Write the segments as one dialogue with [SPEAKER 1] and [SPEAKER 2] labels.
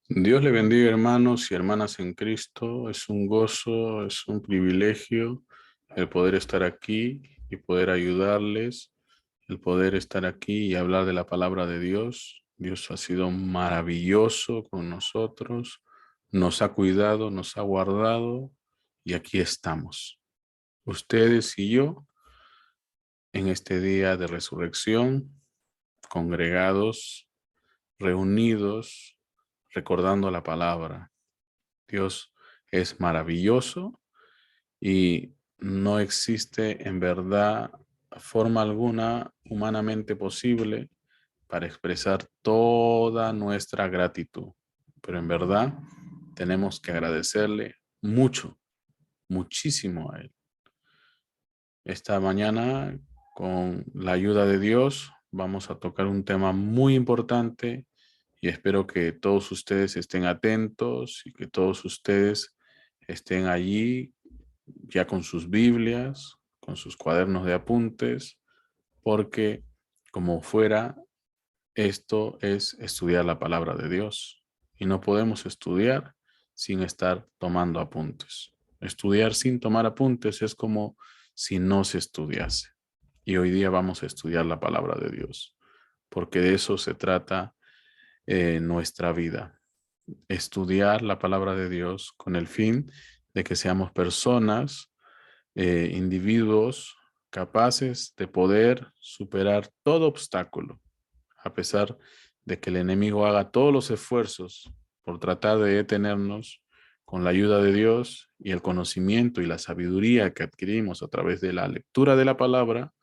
[SPEAKER 1] Dios le bendiga, hermanos y hermanas en Cristo. Es un gozo, es un privilegio el poder estar aquí y poder ayudarles, el poder estar aquí y hablar de la palabra de Dios. Dios ha sido maravilloso con nosotros, nos ha cuidado, nos ha guardado y aquí estamos. Ustedes y yo en este día de resurrección, congregados, reunidos, recordando la palabra. Dios es maravilloso y no existe en verdad forma alguna humanamente posible para expresar toda nuestra gratitud. Pero en verdad tenemos que agradecerle mucho, muchísimo a Él. Esta mañana, con la ayuda de Dios, vamos a tocar un tema muy importante y espero que todos ustedes estén atentos y que todos ustedes estén allí ya con sus Biblias, con sus cuadernos de apuntes, porque como fuera, esto es estudiar la palabra de Dios y no podemos estudiar sin estar tomando apuntes. Estudiar sin tomar apuntes es como si no se estudiase. Y hoy día vamos a estudiar la palabra de Dios, porque de eso se trata nuestra vida. Estudiar la palabra de Dios con el fin de que seamos personas, individuos capaces de poder superar todo obstáculo, a pesar de que el enemigo haga todos los esfuerzos por tratar de detenernos. Con la ayuda de Dios y el conocimiento y la sabiduría que adquirimos a través de la lectura de la palabra,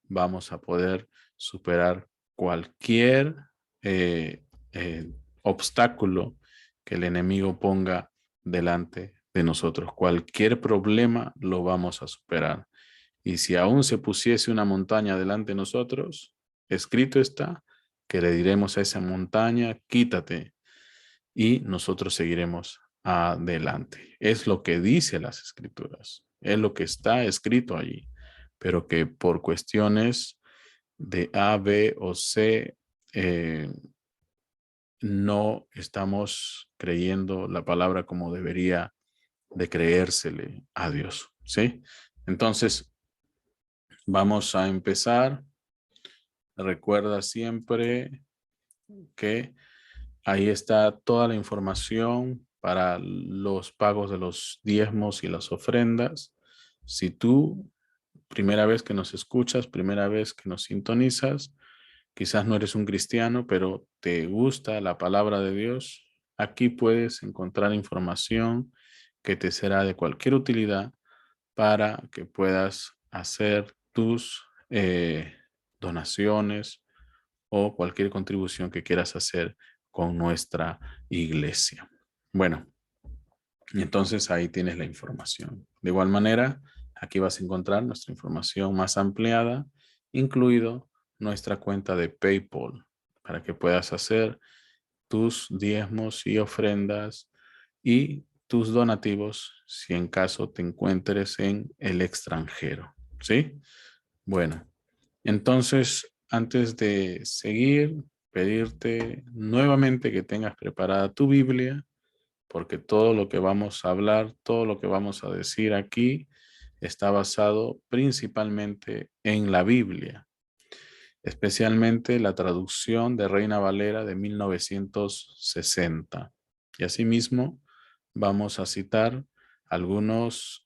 [SPEAKER 1] vamos a poder superar cualquier eh, eh, obstáculo que el enemigo ponga delante de nosotros. Cualquier problema lo vamos a superar. Y si aún se pusiese una montaña delante de nosotros, escrito está que le diremos a esa montaña, quítate, y nosotros seguiremos adelante. Es lo que dice las escrituras, es lo que está escrito allí, pero que por cuestiones de A, B o C, no estamos creyendo la palabra como debería de creérsele a Dios, ¿sí? Entonces, vamos a empezar. Recuerda siempre que ahí está toda la información para los pagos de los diezmos y las ofrendas. Si tú, primera vez que nos escuchas, primera vez que nos sintonizas, quizás no eres un cristiano, pero te gusta la palabra de Dios, aquí puedes encontrar información que te será de cualquier utilidad para que puedas hacer tus donaciones o cualquier contribución que quieras hacer con nuestra iglesia. Bueno, entonces ahí tienes la información. De igual manera, aquí vas a encontrar nuestra información más ampliada, incluido nuestra cuenta de PayPal, para que puedas hacer tus diezmos y ofrendas y tus donativos si en caso te encuentres en el extranjero. ¿Sí? Bueno, entonces, antes de seguir, pedirte nuevamente que tengas preparada tu Biblia, porque todo lo que vamos a hablar, todo lo que vamos a decir aquí está basado principalmente en la Biblia, especialmente la traducción de Reina Valera de 1960. Y asimismo, vamos a citar algunas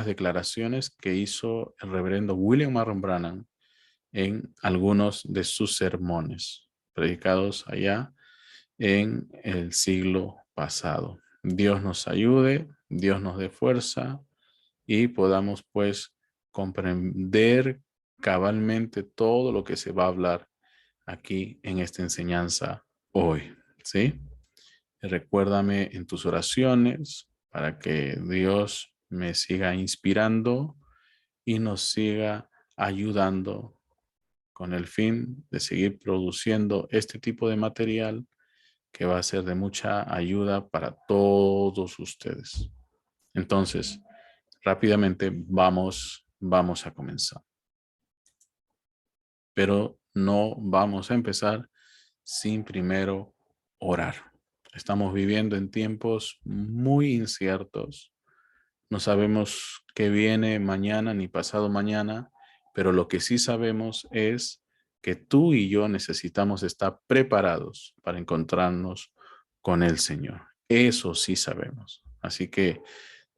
[SPEAKER 1] declaraciones que hizo el reverendo William Marron Branham en algunos de sus sermones predicados allá en el siglo pasado. Dios nos ayude, Dios nos dé fuerza y podamos pues comprender cabalmente todo lo que se va a hablar aquí en esta enseñanza hoy, ¿sí? Recuérdame en tus oraciones para que Dios me siga inspirando y nos siga ayudando con el fin de seguir produciendo este tipo de material que va a ser de mucha ayuda para todos ustedes. Entonces, rápidamente vamos a comenzar. Pero no vamos a empezar sin primero orar. Estamos viviendo en tiempos muy inciertos. No sabemos qué viene mañana ni pasado mañana, pero lo que sí sabemos es que tú y yo necesitamos estar preparados para encontrarnos con el Señor. Eso sí sabemos. Así que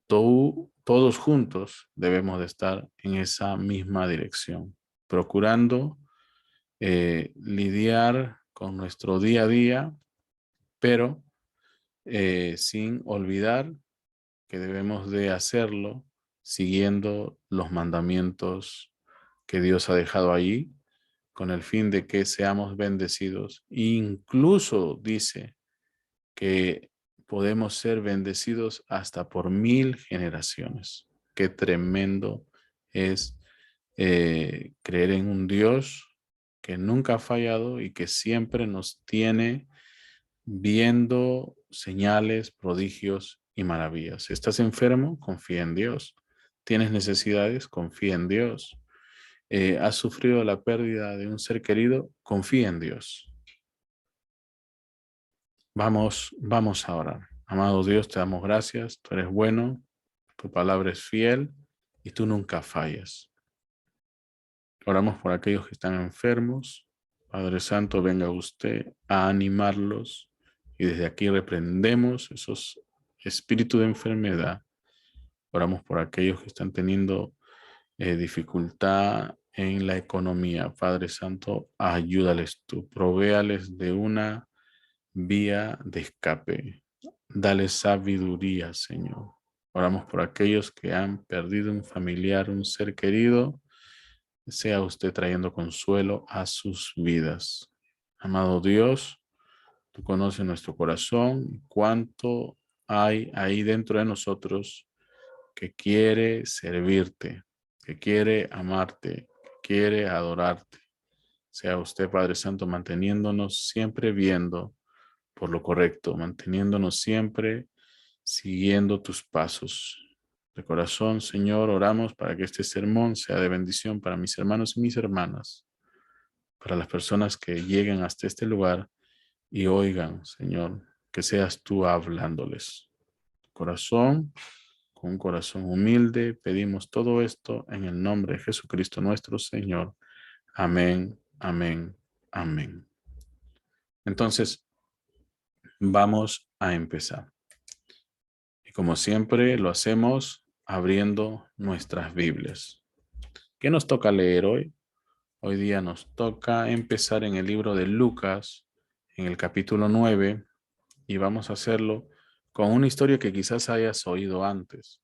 [SPEAKER 1] todos juntos debemos de estar en esa misma dirección, procurando lidiar con nuestro día a día, pero sin olvidar que debemos de hacerlo siguiendo los mandamientos que Dios ha dejado ahí, con el fin de que seamos bendecidos. Incluso dice que podemos ser bendecidos hasta por 1000 generaciones. Qué tremendo es creer en un Dios que nunca ha fallado y que siempre nos tiene viendo señales, prodigios y maravillas. ¿Estás enfermo? Confía en Dios. ¿Tienes necesidades? Confía en Dios. ¿Has sufrido la pérdida de un ser querido? Confía en Dios. Vamos a orar. Amado Dios, te damos gracias. Tú eres bueno, tu palabra es fiel y tú nunca fallas. Oramos por aquellos que están enfermos. Padre Santo, venga usted a animarlos y desde aquí reprendemos esos espíritus de enfermedad. Oramos por aquellos que están teniendo dificultad en la economía. Padre Santo, ayúdales tú, provéales de una vía de escape. Dale sabiduría, Señor. Oramos por aquellos que han perdido un familiar, un ser querido. Sea usted trayendo consuelo a sus vidas. Amado Dios, tú conoces nuestro corazón, cuánto hay ahí dentro de nosotros que quiere servirte, que quiere amarte, que quiere adorarte. Sea usted, Padre Santo, manteniéndonos siempre viendo por lo correcto, manteniéndonos siempre siguiendo tus pasos. De corazón, Señor, oramos para que este sermón sea de bendición para mis hermanos y mis hermanas, para las personas que lleguen hasta este lugar y oigan, Señor, que seas tú hablándoles. Corazón, con un corazón humilde, pedimos todo esto en el nombre de Jesucristo nuestro Señor. Amén, amén, amén. Entonces, vamos a empezar. Y como siempre, lo hacemos abriendo nuestras Biblias. ¿Qué nos toca leer hoy? Hoy día nos toca empezar en el libro de Lucas, en el capítulo 9, y vamos a hacerlo con una historia que quizás hayas oído antes,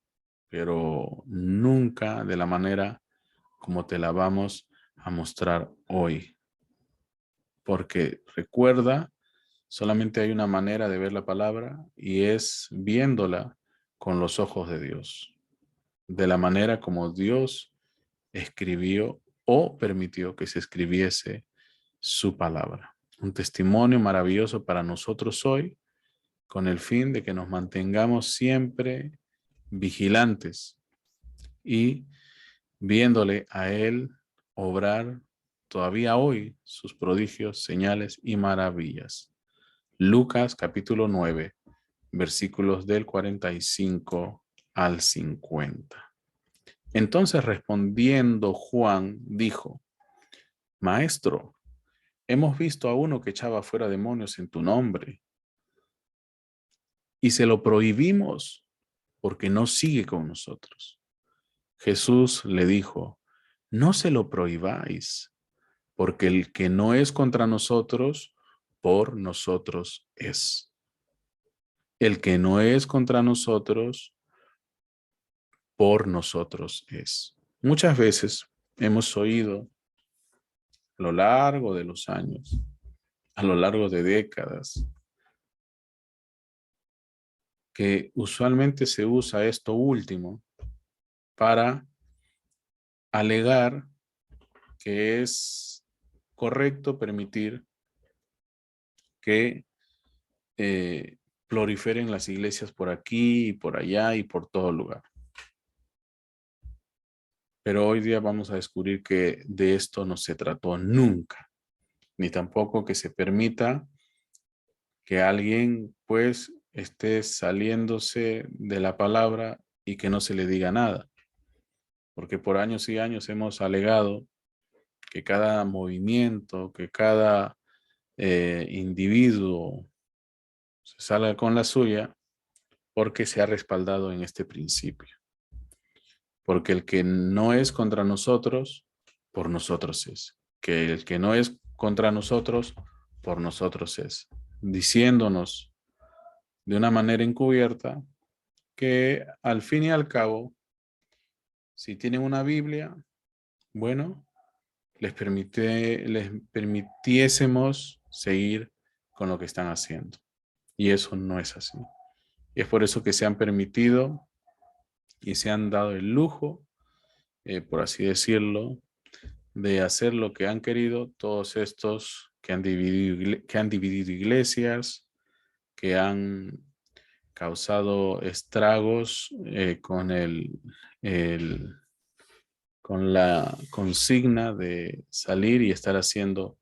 [SPEAKER 1] pero nunca de la manera como te la vamos a mostrar hoy. Porque recuerda, solamente hay una manera de ver la palabra y es viéndola con los ojos de Dios, de la manera como Dios escribió o permitió que se escribiese su palabra. Un testimonio maravilloso para nosotros hoy, con el fin de que nos mantengamos siempre vigilantes y viéndole a Él obrar todavía hoy sus prodigios, señales y maravillas. Lucas capítulo 9, versículos del 45 al 50. Entonces respondiendo Juan dijo: Maestro, hemos visto a uno que echaba fuera demonios en tu nombre y se lo prohibimos porque no sigue con nosotros. Jesús le dijo: No se lo prohibáis, porque el que no es contra nosotros, por nosotros es. El que no es contra nosotros, por nosotros es. Muchas veces hemos oído a lo largo de los años, a lo largo de décadas, que usualmente se usa esto último para alegar que es correcto permitir que proliferen las iglesias por aquí y por allá y por todo lugar. Pero hoy día vamos a descubrir que de esto no se trató nunca, ni tampoco que se permita que alguien pues esté saliéndose de la palabra y que no se le diga nada. Porque por años y años hemos alegado que cada movimiento, que cada individuo se salga con la suya porque se ha respaldado en este principio. Porque el que no es contra nosotros, por nosotros es. Que el que no es contra nosotros, por nosotros es. Diciéndonos de una manera encubierta que al fin y al cabo, si tienen una Biblia, bueno, les permitiésemos seguir con lo que están haciendo. Y eso no es así. Y es por eso que se han permitido y se han dado el lujo, por así decirlo, de hacer lo que han querido todos estos que han dividido iglesias, que han causado estragos el, con la consigna de salir y estar haciendo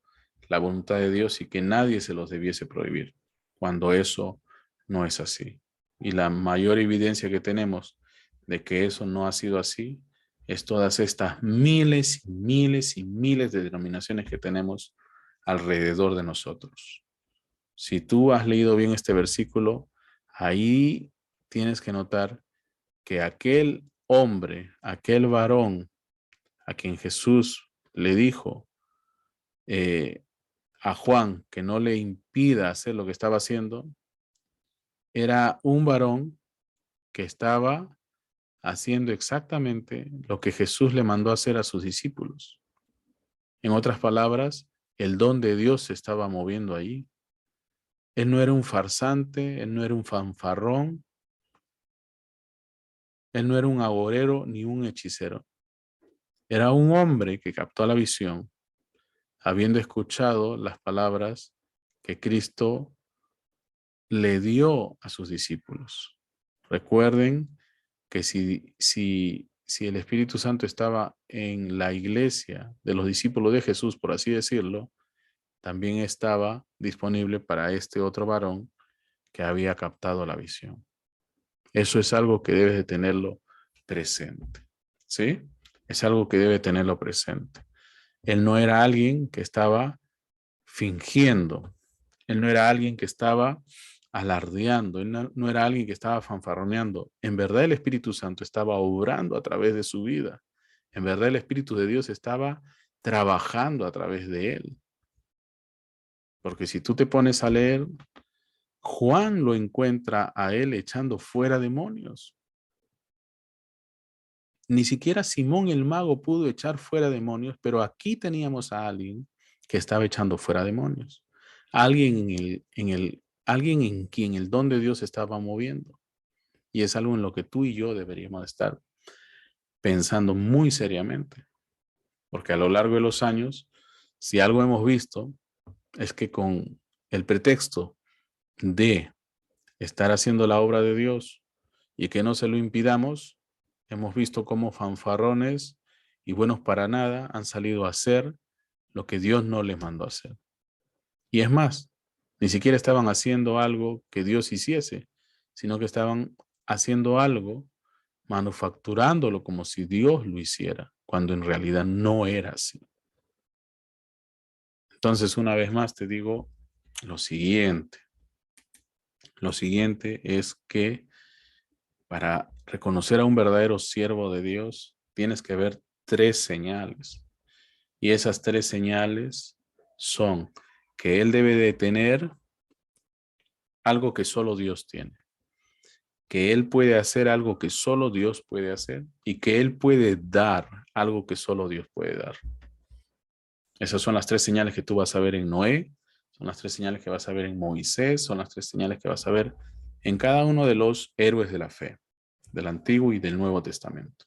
[SPEAKER 1] la voluntad de Dios y que nadie se los debiese prohibir, cuando eso no es así. Y la mayor evidencia que tenemos de que eso no ha sido así es todas estas miles y miles y miles de denominaciones que tenemos alrededor de nosotros. Si tú has leído bien este versículo, ahí tienes que notar que aquel hombre, aquel varón a quien Jesús le dijo a Juan que no le impida hacer lo que estaba haciendo, era un varón que estaba haciendo exactamente lo que Jesús le mandó hacer a sus discípulos. En otras palabras, el don de Dios se estaba moviendo allí. Él no era un farsante, él no era un fanfarrón, él no era un agorero ni un hechicero. Era un hombre que captó la visión, habiendo escuchado las palabras que Cristo le dio a sus discípulos. Recuerden que si el Espíritu Santo estaba en la iglesia de los discípulos de Jesús, por así decirlo, también estaba disponible para este otro varón que había captado la visión. Eso es algo que debes de tenerlo presente, ¿sí? Es algo que debe tenerlo presente. Él no era alguien que estaba fingiendo. Él no era alguien que estaba alardeando. Él no era alguien que estaba fanfarroneando. En verdad el Espíritu Santo estaba obrando a través de su vida. En verdad el Espíritu de Dios estaba trabajando a través de él. Porque si tú te pones a leer, Juan lo encuentra a él echando fuera demonios. Ni siquiera Simón el mago pudo echar fuera demonios, pero aquí teníamos a alguien que estaba echando fuera demonios. Alguien en quien el don de Dios estaba moviendo. Y es algo en lo que tú y yo deberíamos estar pensando muy seriamente. Porque a lo largo de los años, si algo hemos visto, es que con el pretexto de estar haciendo la obra de Dios y que no se lo impidamos, hemos visto cómo fanfarrones y buenos para nada han salido a hacer lo que Dios no les mandó a hacer. Y es más, ni siquiera estaban haciendo algo que Dios hiciese, sino que estaban haciendo algo, manufacturándolo como si Dios lo hiciera, cuando en realidad no era así. Entonces, una vez más te digo lo siguiente. Lo siguiente es que para reconocer a un verdadero siervo de Dios, tienes que ver 3 señales. Y esas 3 señales son que él debe de tener algo que solo Dios tiene, que él puede hacer algo que solo Dios puede hacer y que él puede dar algo que solo Dios puede dar. Esas son las 3 señales que tú vas a ver en Noé, son las 3 señales que vas a ver en Moisés, son las 3 señales que vas a ver en cada uno de los héroes de la fe, del Antiguo y del Nuevo Testamento.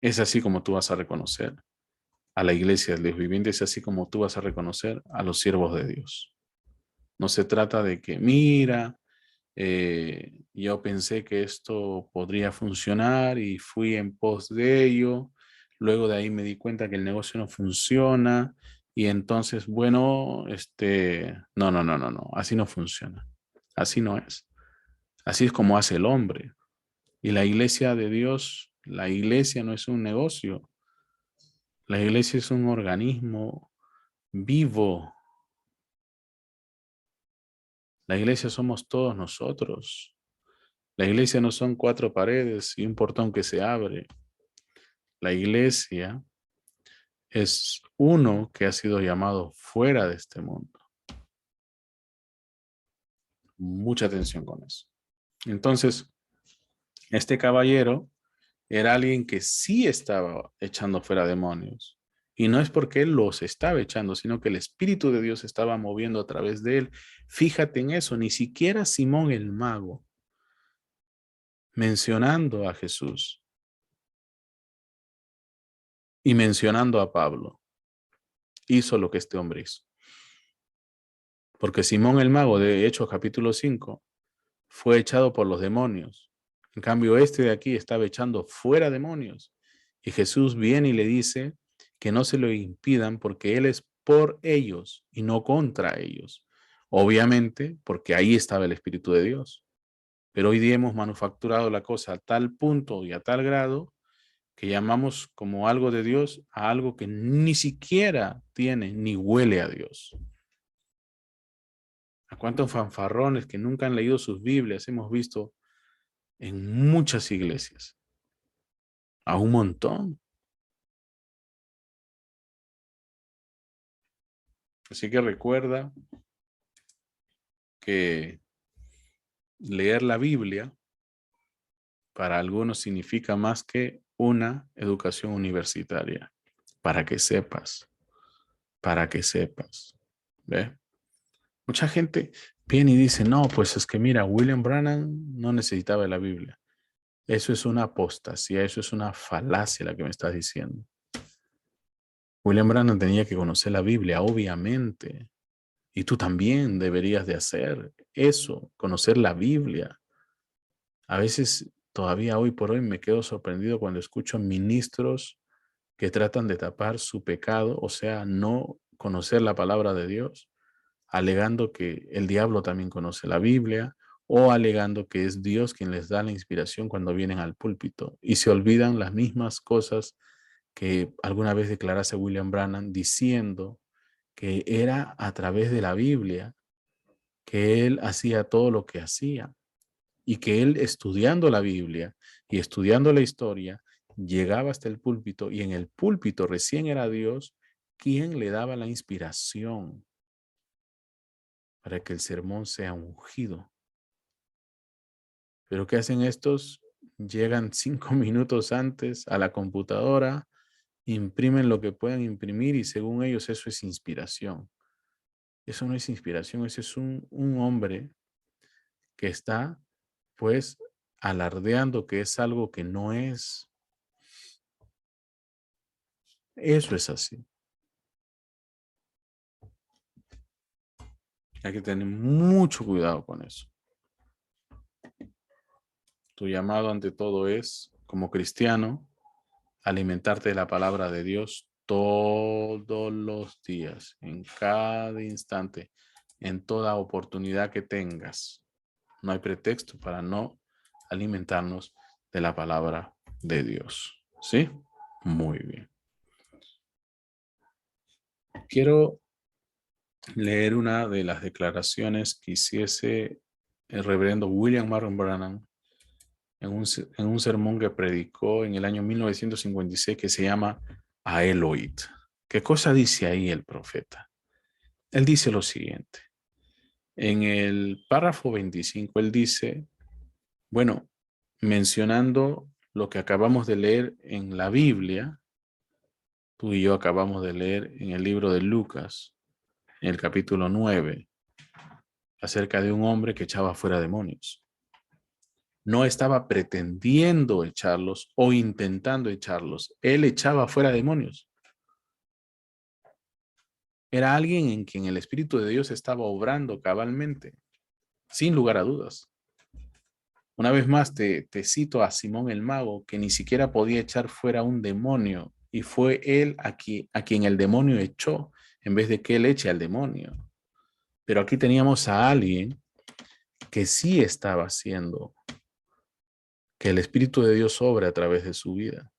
[SPEAKER 1] Es así como tú vas a reconocer a la iglesia del Dios viviente, es así como tú vas a reconocer a los siervos de Dios. No se trata de que, mira, yo pensé que esto podría funcionar y fui en pos de ello. Luego de ahí me di cuenta que el negocio no funciona y entonces, bueno, no, así no funciona. Así no es. Así es como hace el hombre. Y la iglesia de Dios, la iglesia no es un negocio. La iglesia es un organismo vivo. La iglesia somos todos nosotros. La iglesia no son 4 paredes y un portón que se abre. La iglesia es uno que ha sido llamado fuera de este mundo. Mucha atención con eso. Entonces, este caballero era alguien que sí estaba echando fuera demonios. Y no es porque él los estaba echando, sino que el Espíritu de Dios estaba moviendo a través de él. Fíjate en eso, ni siquiera Simón el mago, mencionando a Jesús y mencionando a Pablo, hizo lo que este hombre hizo. Porque Simón el mago, de Hechos capítulo 5, fue echado por los demonios. En cambio, este de aquí estaba echando fuera demonios. Y Jesús viene y le dice que no se lo impidan porque Él es por ellos y no contra ellos. Obviamente, porque ahí estaba el Espíritu de Dios. Pero hoy día hemos manufacturado la cosa a tal punto y a tal grado que llamamos como algo de Dios a algo que ni siquiera tiene ni huele a Dios. ¿A cuántos fanfarrones que nunca han leído sus Biblias hemos visto en muchas iglesias? A un montón. Así que recuerda que leer la Biblia para algunos significa más que una educación universitaria. Para que sepas, para que sepas. ¿Ve? Mucha gente viene y dice, no, pues es que mira, William Branham no necesitaba la Biblia. Eso es una apostasía, eso es una falacia la que me estás diciendo. William Branham tenía que conocer la Biblia, obviamente. Y tú también deberías de hacer eso, conocer la Biblia. A veces, todavía hoy por hoy, me quedo sorprendido cuando escucho ministros que tratan de tapar su pecado, o sea, no conocer la palabra de Dios, alegando que el diablo también conoce la Biblia o alegando que es Dios quien les da la inspiración cuando vienen al púlpito y se olvidan las mismas cosas que alguna vez declarase William Branham diciendo que era a través de la Biblia que él hacía todo lo que hacía y que él estudiando la Biblia y estudiando la historia llegaba hasta el púlpito y en el púlpito recién era Dios quien le daba la inspiración para que el sermón sea ungido. Pero ¿qué hacen estos? Llegan 5 minutos antes a la computadora, imprimen lo que puedan imprimir y según ellos eso es inspiración. Eso no es inspiración, ese es un hombre que está pues alardeando que es algo que no es. Eso es así. Hay que tener mucho cuidado con eso. Tu llamado ante todo es, como cristiano, alimentarte de la palabra de Dios todos los días, en cada instante, en toda oportunidad que tengas. No hay pretexto para no alimentarnos de la palabra de Dios. ¿Sí? Muy bien. Quiero leer una de las declaraciones que hiciese el reverendo William Marron Branham en un sermón que predicó en el año 1956 que se llama A Eloid. ¿Qué cosa dice ahí el profeta? Él dice lo siguiente. En el párrafo 25, él dice, bueno, mencionando lo que acabamos de leer en la Biblia, tú y yo acabamos de leer en el libro de Lucas, en el capítulo 9, acerca de un hombre que echaba fuera demonios. No estaba pretendiendo echarlos o intentando echarlos. Él echaba fuera demonios. Era alguien en quien el Espíritu de Dios estaba obrando cabalmente, sin lugar a dudas. Una vez más te cito a Simón el mago, que ni siquiera podía echar fuera un demonio, y fue él a quien el demonio echó, en vez de que él eche al demonio. Pero aquí teníamos a alguien que sí estaba haciendo que el Espíritu de Dios obre a través de su vida.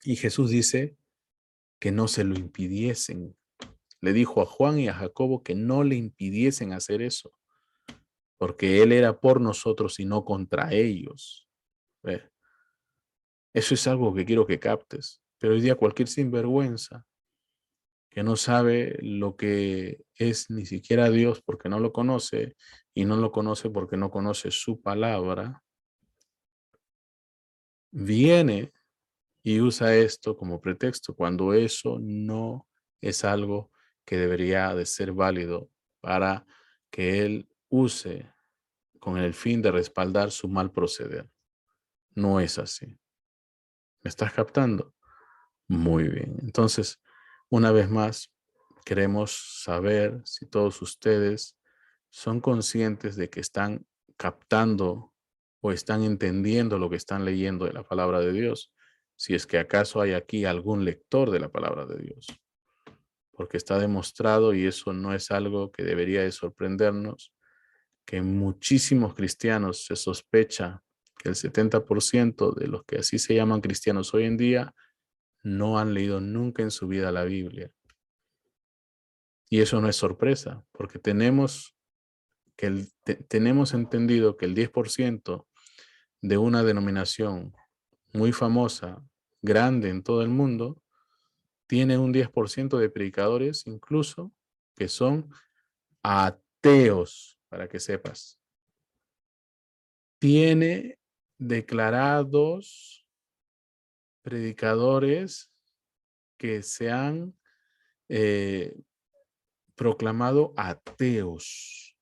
[SPEAKER 1] Y Jesús dice que no se lo impidiesen. Le dijo a Juan y a Jacobo que no le impidiesen hacer eso, porque Él era por nosotros y no contra ellos. ¿Ve? Eso es algo que quiero que captes. Pero hoy día cualquier sinvergüenza que no sabe lo que es ni siquiera Dios porque no lo conoce, y no lo conoce porque no conoce su palabra, viene y usa esto como pretexto cuando eso no es algo que debería de ser válido para que él use con el fin de respaldar su mal proceder. No es así. ¿Me estás captando? Muy bien. Entonces, una vez más, queremos saber si todos ustedes son conscientes de que están captando o están entendiendo lo que están leyendo de la palabra de Dios. Si es que acaso hay aquí algún lector de la palabra de Dios. Porque está demostrado, y eso no es algo que debería de sorprendernos, que muchísimos cristianos se sospecha que el 70% de los que así se llaman cristianos hoy en día no han leído nunca en su vida la Biblia. Y eso no es sorpresa, porque tenemos entendido que el 10% de una denominación muy famosa, grande en todo el mundo, tiene un 10% de predicadores incluso que son ateos, para que sepas. Tiene declarados predicadores que se han proclamado ateos,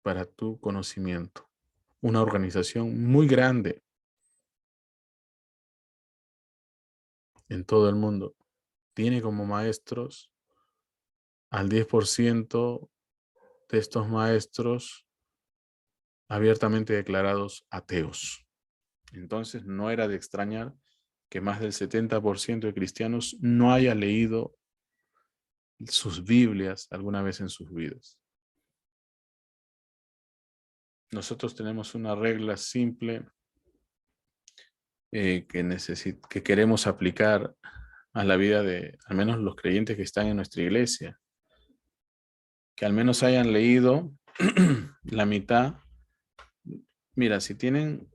[SPEAKER 1] para tu conocimiento. Una organización muy grande en todo el mundo tiene como maestros al 10% de estos maestros abiertamente declarados ateos. Entonces no era de extrañar que más del 70% de cristianos no haya leído sus Biblias alguna vez en sus vidas. Nosotros tenemos una regla simple que queremos aplicar a la vida de al menos los creyentes que están en nuestra iglesia, que al menos hayan leído la mitad. Mira, si tienen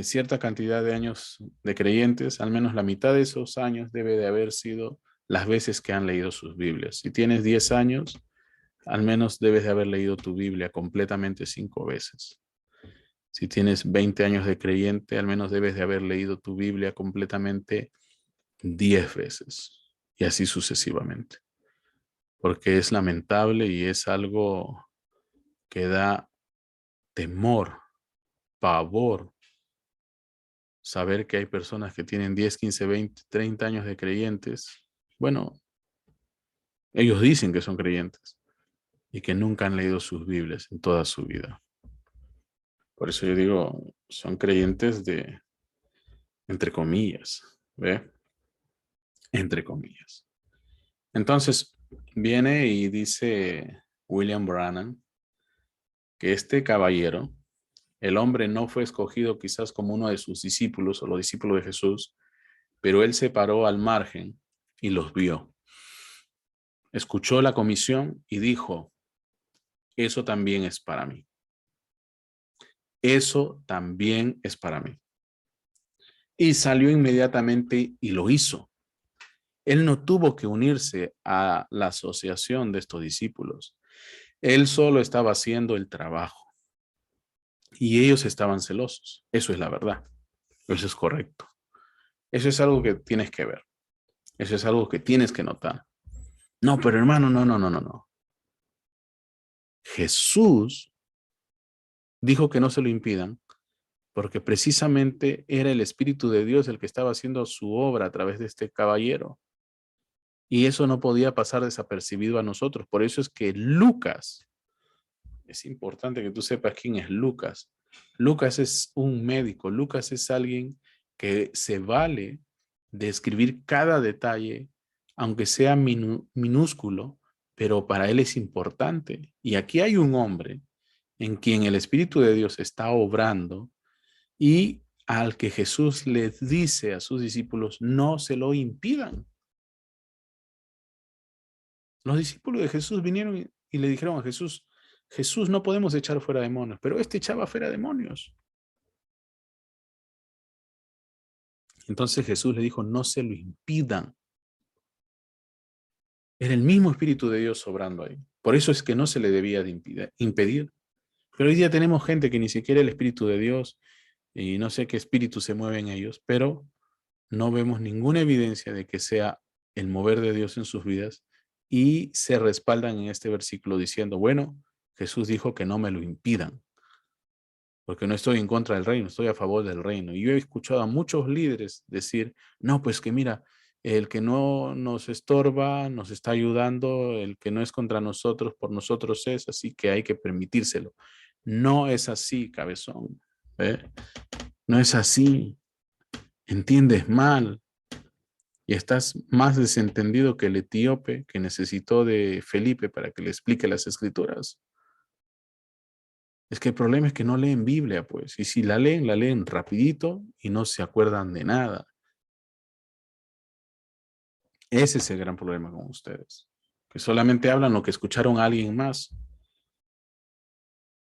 [SPEAKER 1] cierta cantidad de años de creyentes, al menos la mitad de esos años debe de haber sido las veces que han leído sus Biblias. Si tienes 10 años, al menos debes de haber leído tu Biblia completamente 5 veces. Si tienes 20 años de creyente, al menos debes de haber leído tu Biblia completamente 10 veces, y así sucesivamente. Porque es lamentable y es algo que da temor, pavor, saber que hay personas que tienen 10, 15, 20, 30 años de creyentes. Bueno, ellos dicen que son creyentes y que nunca han leído sus Biblias en toda su vida. Por eso yo digo, son creyentes de, entre comillas, ¿ve? Entre comillas. Entonces, viene y dice William Branham que este caballero, el hombre no fue escogido quizás como uno de sus discípulos o los discípulos de Jesús, pero él se paró al margen y los vio. Escuchó la comisión y dijo, eso también es para mí. Eso también es para mí. Y salió inmediatamente y lo hizo. Él no tuvo que unirse a la asociación de estos discípulos. Él solo estaba haciendo el trabajo. Y ellos estaban celosos. Eso es la verdad. Eso es correcto. Eso es algo que tienes que ver. Eso es algo que tienes que notar. No, pero hermano, no. Jesús dijo que no se lo impidan porque precisamente era el Espíritu de Dios el que estaba haciendo su obra a través de este caballero. Y eso no podía pasar desapercibido a nosotros. Por eso es que Lucas, es importante que tú sepas quién es Lucas. Lucas es un médico. Lucas es alguien que se vale de escribir cada detalle aunque sea minúsculo, pero para Él es importante. Y aquí hay un hombre en quien el Espíritu de Dios está obrando y al que Jesús les dice a sus discípulos, no se lo impidan. Los discípulos de Jesús vinieron y le dijeron a Jesús, Jesús, no podemos echar fuera demonios, pero este echaba fuera demonios. Entonces Jesús le dijo, no se lo impidan. Era el mismo Espíritu de Dios obrando ahí. Por eso es que no se le debía de impedir. Pero hoy día tenemos gente que ni siquiera el Espíritu de Dios y no sé qué espíritu se mueve en ellos, pero no vemos ninguna evidencia de que sea el mover de Dios en sus vidas y se respaldan en este versículo diciendo, bueno, Jesús dijo que no me lo impidan, porque no estoy en contra del reino, estoy a favor del reino. Y yo he escuchado a muchos líderes decir, no, pues que mira, el que no nos estorba, nos está ayudando, el que no es contra nosotros, por nosotros es, así que hay que permitírselo. No es así, cabezón. ¿Eh? No es así. Entiendes mal y estás más desentendido que el etíope que necesitó de Felipe para que le explique las escrituras. Es que el problema es que no leen Biblia, pues. Y si la leen rapidito y no se acuerdan de nada. Ese es el gran problema con ustedes. Que solamente hablan lo que escucharon a alguien más.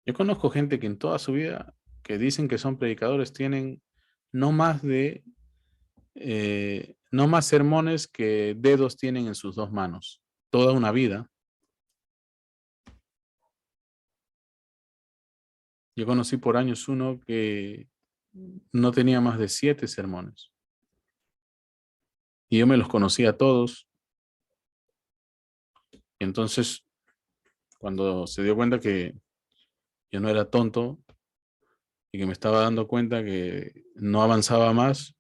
[SPEAKER 1] Yo conozco gente que en toda su vida, que dicen que son predicadores, tienen no más de, no más sermones que dedos tienen en sus dos manos. Toda una vida. Yo conocí por años uno que no tenía más de 7 sermones. Y yo me los conocía a todos. Y entonces, cuando se dio cuenta que yo no era tonto y que me estaba dando cuenta que no avanzaba más,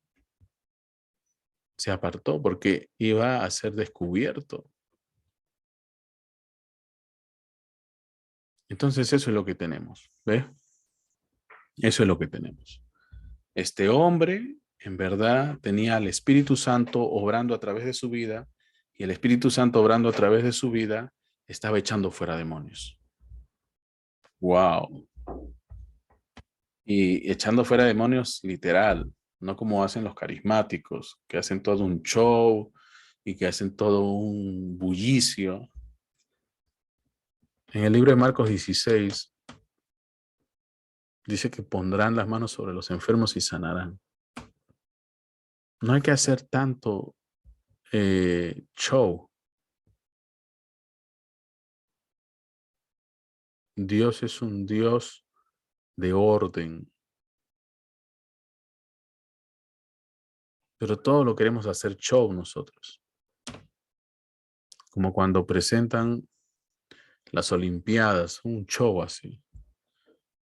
[SPEAKER 1] se apartó porque iba a ser descubierto. Entonces eso es lo que tenemos, ¿ves? Eso es lo que tenemos. Este hombre, en verdad, tenía al Espíritu Santo obrando a través de su vida y el Espíritu Santo obrando a través de su vida estaba echando fuera demonios. Wow. Y echando fuera demonios literal, no como hacen los carismáticos, que hacen todo un show y que hacen todo un bullicio. En el libro de Marcos 16 dice que pondrán las manos sobre los enfermos y sanarán. No hay que hacer tanto show. Dios es un Dios de orden, pero todo lo queremos hacer show nosotros. Como cuando presentan las Olimpiadas, un show así.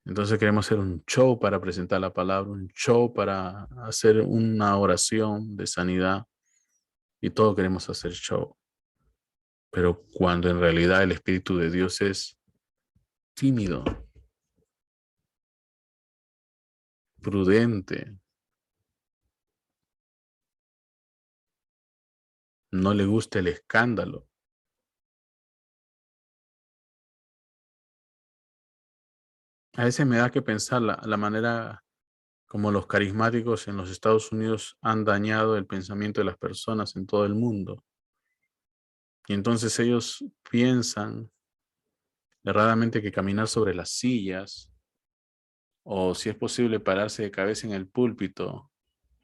[SPEAKER 1] Entonces queremos hacer un show para presentar la palabra, un show para hacer una oración de sanidad y todo queremos hacer show. Pero cuando en realidad el Espíritu de Dios es tímido, prudente, no le gusta el escándalo. A veces me da que pensar la manera como los carismáticos en los Estados Unidos han dañado el pensamiento de las personas en todo el mundo. Y entonces ellos piensan erradamente que caminar sobre las sillas o si es posible pararse de cabeza en el púlpito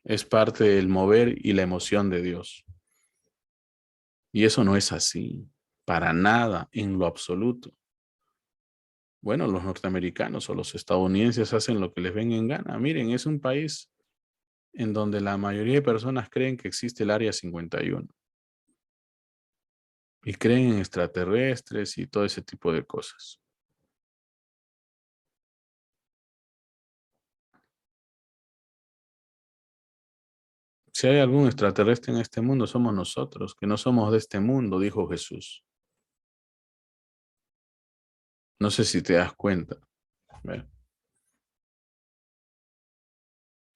[SPEAKER 1] es parte del mover y la emoción de Dios. Y eso no es así, para nada, en lo absoluto. Bueno, los norteamericanos o los estadounidenses hacen lo que les venga en gana. Miren, es un país en donde la mayoría de personas creen que existe el Área 51 y creen en extraterrestres y todo ese tipo de cosas. Si hay algún extraterrestre en este mundo, somos nosotros, que no somos de este mundo, dijo Jesús. No sé si te das cuenta. ¿Ve?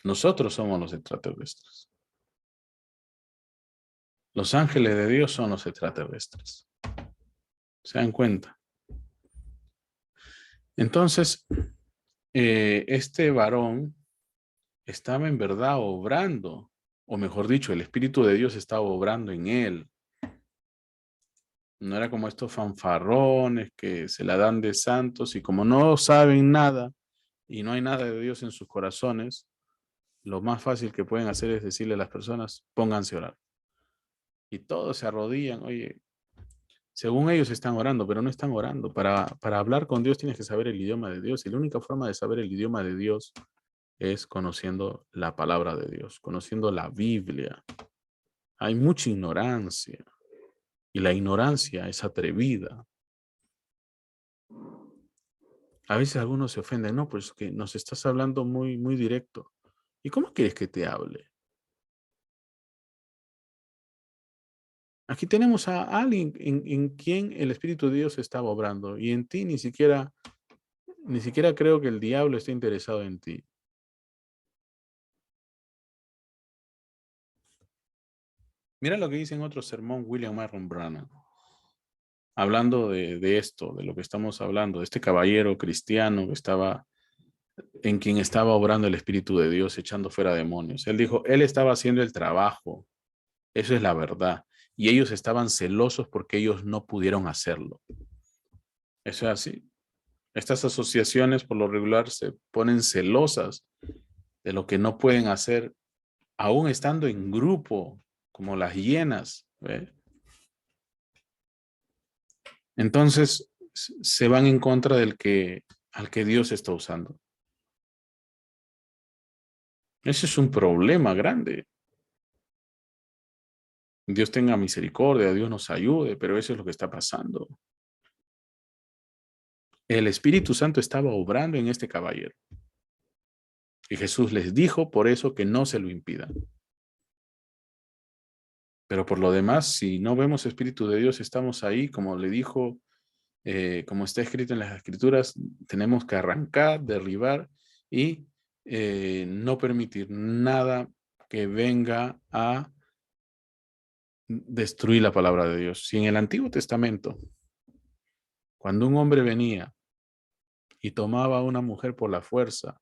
[SPEAKER 1] Nosotros somos los extraterrestres. Los ángeles de Dios son los extraterrestres. ¿Se dan cuenta? Entonces, este varón estaba en verdad obrando, o mejor dicho, el Espíritu de Dios estaba obrando en él. No era como estos fanfarrones que se la dan de santos y como no saben nada y no hay nada de Dios en sus corazones, lo más fácil que pueden hacer es decirle a las personas, pónganse a orar. Y todos se arrodillan, oye, según ellos están orando, pero no están orando. Para hablar con Dios tienes que saber el idioma de Dios y la única forma de saber el idioma de Dios es conociendo la palabra de Dios, conociendo la Biblia. Hay mucha ignorancia y la ignorancia es atrevida. A veces algunos se ofenden, no, pues que nos estás hablando muy, muy directo. ¿Y cómo quieres que te hable? Aquí tenemos a alguien en quien el Espíritu de Dios estaba obrando y en ti ni siquiera creo que el diablo esté interesado en ti. Mira lo que dice en otro sermón William Marron Branham, hablando de esto, de lo que estamos hablando, de este caballero cristiano que estaba, en quien estaba obrando el Espíritu de Dios, echando fuera demonios. Él dijo, él estaba haciendo el trabajo, eso es la verdad, y ellos estaban celosos porque ellos no pudieron hacerlo. Eso es así. Estas asociaciones por lo regular se ponen celosas de lo que no pueden hacer, aún estando en grupo, como las hienas, ¿ve? Entonces se van en contra al que Dios está usando. Ese es un problema grande. Dios tenga misericordia, Dios nos ayude, pero eso es lo que está pasando. El Espíritu Santo estaba obrando en este caballero. Y Jesús les dijo por eso que no se lo impidan. Pero por lo demás, si no vemos Espíritu de Dios, estamos ahí, como le dijo, como está escrito en las Escrituras, tenemos que arrancar, derribar y no permitir nada que venga a destruir la palabra de Dios. Si en el Antiguo Testamento, cuando un hombre venía y tomaba a una mujer por la fuerza,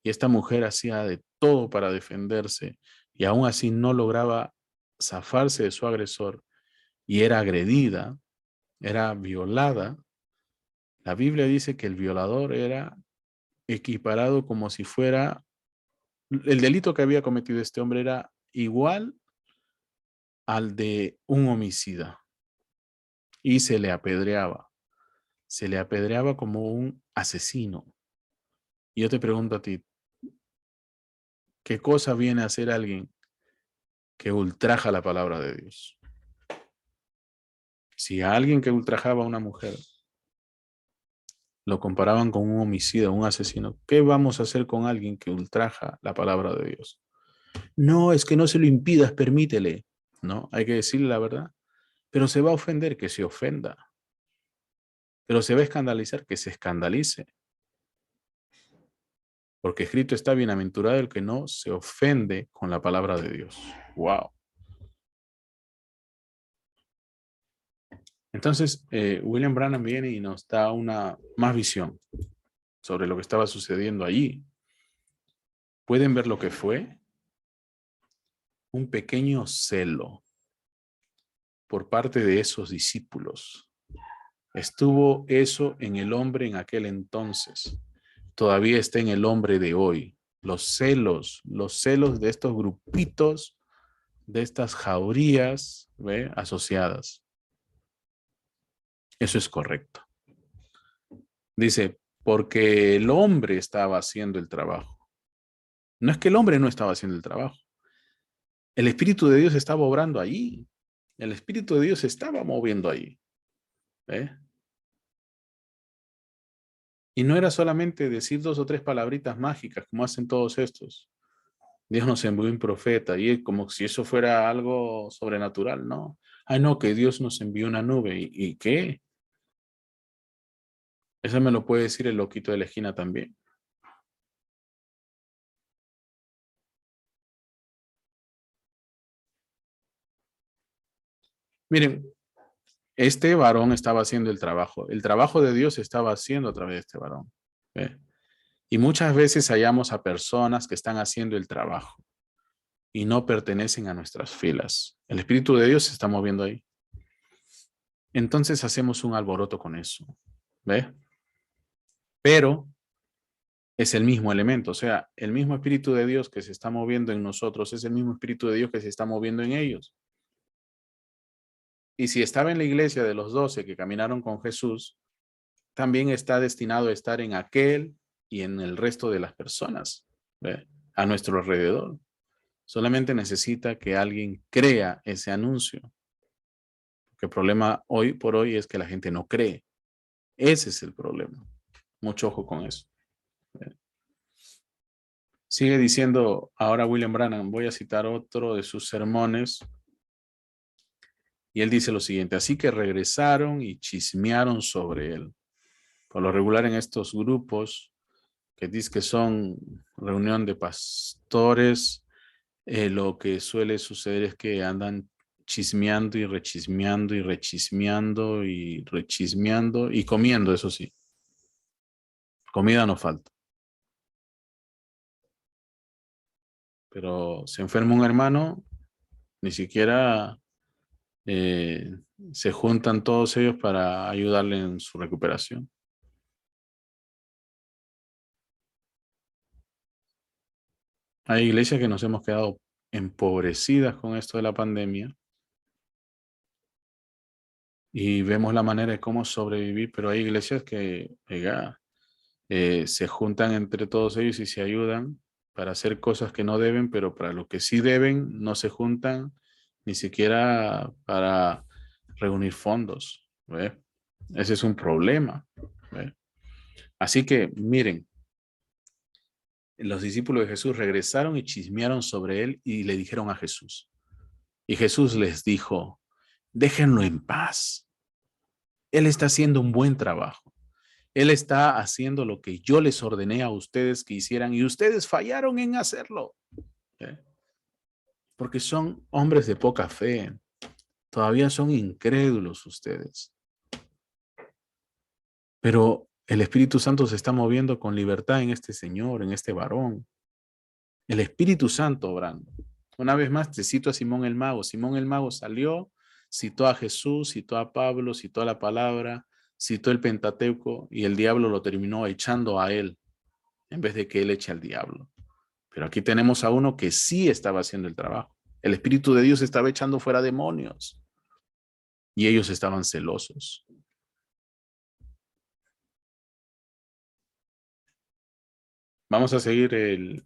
[SPEAKER 1] y esta mujer hacía de todo para defenderse, y aún así no lograba zafarse de su agresor, y era agredida, era violada, la Biblia dice que el violador era equiparado como si fuera, el delito que había cometido este hombre era igual al de un homicida, y se le apedreaba como un asesino. Y yo te pregunto a ti, ¿qué cosa viene a hacer alguien que ultraja la palabra de Dios? Si a alguien que ultrajaba a una mujer lo comparaban con un homicida, un asesino, ¿qué vamos a hacer con alguien que ultraja la palabra de Dios? No, es que no se lo impidas, permítele. No, hay que decirle la verdad. Pero se va a ofender, que se ofenda. Pero se va a escandalizar, que se escandalice. Porque escrito está bienaventurado el que no se ofende con la palabra de Dios. Wow. Entonces, William Branham viene y nos da una más visión sobre lo que estaba sucediendo allí. ¿Pueden ver lo que fue? Un pequeño celo por parte de esos discípulos. Estuvo eso en el hombre en aquel entonces. Todavía está en el hombre de hoy. Los celos de estos grupitos, de estas jaurías, ¿ve? Asociadas. Eso es correcto. Dice, porque el hombre estaba haciendo el trabajo. No es que el hombre no estaba haciendo el trabajo. El Espíritu de Dios estaba obrando allí. El Espíritu de Dios se estaba moviendo allí. ¿Ve? Y no era solamente decir dos o tres palabritas mágicas como hacen todos estos. Dios nos envió un profeta y es como si eso fuera algo sobrenatural, ¿no? Ay, no, que Dios nos envió una nube. ¿Y qué? Eso me lo puede decir el loquito de la esquina también. Miren, este varón estaba haciendo el trabajo. El trabajo de Dios se estaba haciendo a través de este varón. ¿Ve? Y muchas veces hallamos a personas que están haciendo el trabajo y no pertenecen a nuestras filas. El Espíritu de Dios se está moviendo ahí. Entonces hacemos un alboroto con eso. ¿Ve? Pero es el mismo elemento, o sea, el mismo Espíritu de Dios que se está moviendo en nosotros es el mismo Espíritu de Dios que se está moviendo en ellos. Y si estaba en la iglesia de los 12 que caminaron con Jesús, también está destinado a estar en aquel y en el resto de las personas, ¿ve? A nuestro alrededor. Solamente necesita que alguien crea ese anuncio. Porque el problema hoy por hoy es que la gente no cree. Ese es el problema. Mucho ojo con eso. ¿Ve? Sigue diciendo ahora William Branham, voy a citar otro de sus sermones, y él dice lo siguiente: así que regresaron y chismearon sobre él. Por lo regular en estos grupos que dice que son reunión de pastores, lo que suele suceder es que andan chismeando y rechismeando y rechismeando y rechismeando y comiendo, eso sí. Comida no falta. Pero se enferma un hermano, ni siquiera se juntan todos ellos para ayudarle en su recuperación. Hay iglesias que nos hemos quedado empobrecidas con esto de la pandemia y vemos la manera de cómo sobrevivir, pero hay iglesias que oiga, se juntan entre todos ellos y se ayudan para hacer cosas que no deben, pero para lo que sí deben no se juntan ni siquiera para reunir fondos. ¿Ve? Ese es un problema. ¿Ve? Así que miren, los discípulos de Jesús regresaron y chismearon sobre él y le dijeron a Jesús. Y Jesús les dijo, déjenlo en paz. Él está haciendo un buen trabajo. Él está haciendo lo que yo les ordené a ustedes que hicieran y ustedes fallaron en hacerlo. ¿Eh? Porque son hombres de poca fe. Todavía son incrédulos ustedes. Pero el Espíritu Santo se está moviendo con libertad en este señor, en este varón. El Espíritu Santo obrando. Una vez más te cito a Simón el Mago. Simón el Mago salió, citó a Jesús, citó a Pablo, citó a la palabra, citó el Pentateuco y el diablo lo terminó echando a él en vez de que él eche al diablo. Pero aquí tenemos a uno que sí estaba haciendo el trabajo. El Espíritu de Dios estaba echando fuera demonios y ellos estaban celosos. Vamos a seguir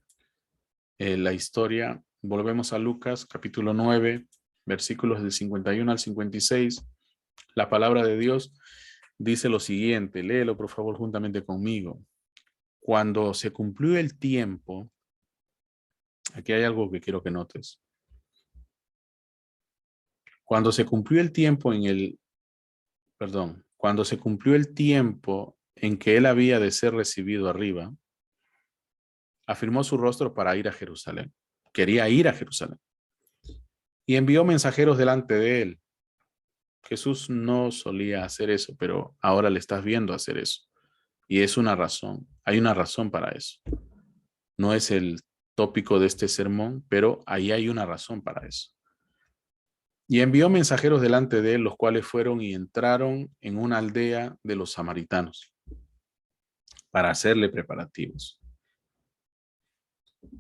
[SPEAKER 1] la historia. Volvemos a Lucas, capítulo 9, versículos del 51 al 56. La palabra de Dios dice lo siguiente. Léelo, por favor, juntamente conmigo. Cuando se cumplió el tiempo, aquí hay algo que quiero que notes. Cuando se cumplió el tiempo cuando se cumplió el tiempo en que él había de ser recibido arriba, afirmó su rostro para ir a Jerusalén. Quería ir a Jerusalén. Y envió mensajeros delante de él. Jesús no solía hacer eso, pero ahora le estás viendo hacer eso. Y es una razón. Hay una razón para eso. No es el tópico de este sermón, pero ahí hay una razón para eso. Y envió mensajeros delante de él, los cuales fueron y entraron en una aldea de los samaritanos para hacerle preparativos.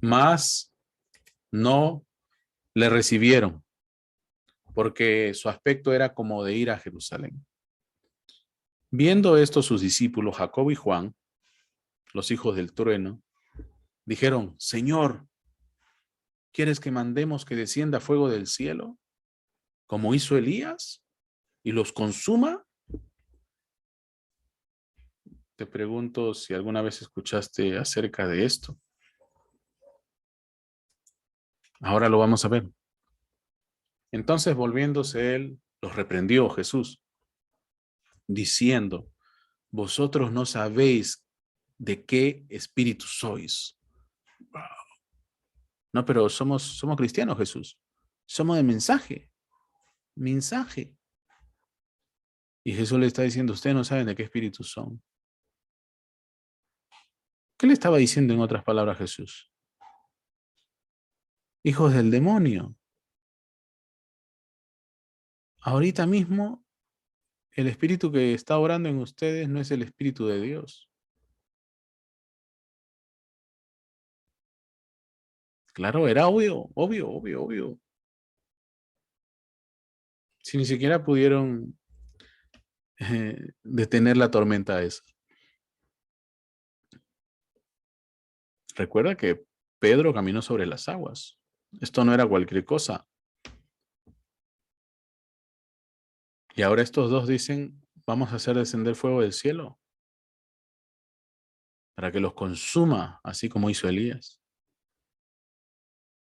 [SPEAKER 1] Mas no le recibieron, porque su aspecto era como de ir a Jerusalén. Viendo esto sus discípulos, Jacobo y Juan, los hijos del trueno, dijeron, Señor, ¿quieres que mandemos que descienda fuego del cielo, como hizo Elías, y los consuma? Te pregunto si alguna vez escuchaste acerca de esto. Ahora lo vamos a ver. Entonces, volviéndose él, los reprendió Jesús, diciendo, vosotros no sabéis de qué espíritu sois. No, pero somos cristianos, Jesús. Somos de mensaje. mensaje. Y Jesús le está diciendo, ustedes no saben de qué espíritu son. ¿Qué le estaba diciendo en otras palabras Jesús? Hijos del demonio. Ahorita mismo, el espíritu que está orando en ustedes no es el espíritu de Dios. Claro, era obvio, obvio, obvio, obvio. Si ni siquiera pudieron detener la tormenta esa. Recuerda que Pedro caminó sobre las aguas. Esto no era cualquier cosa. Y ahora estos dos dicen, vamos a hacer descender fuego del cielo para que los consuma, así como hizo Elías.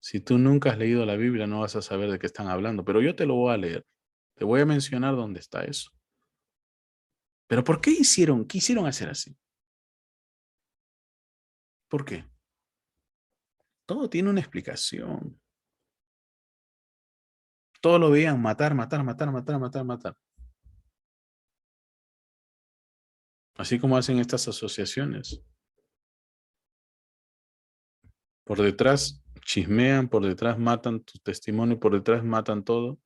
[SPEAKER 1] Si tú nunca has leído la Biblia, no vas a saber de qué están hablando, pero yo te lo voy a leer. Te voy a mencionar dónde está eso. Pero ¿por qué quisieron hacer así? ¿Por qué? Todo tiene una explicación. Todo lo veían matar, matar, matar, matar, matar, matar. Así como hacen estas asociaciones. Por detrás chismean, por detrás matan tu testimonio, por detrás matan todo.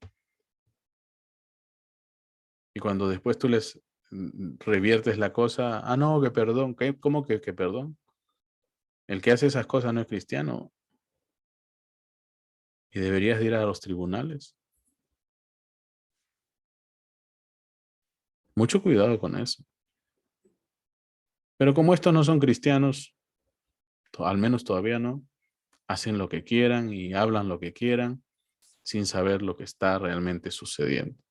[SPEAKER 1] Y cuando después tú les reviertes la cosa, ah, no, que perdón, ¿cómo que perdón? El que hace esas cosas no es cristiano y deberías ir a los tribunales. Mucho cuidado con eso. Pero como estos no son cristianos, al menos todavía no, hacen lo que quieran y hablan lo que quieran sin saber lo que está realmente sucediendo.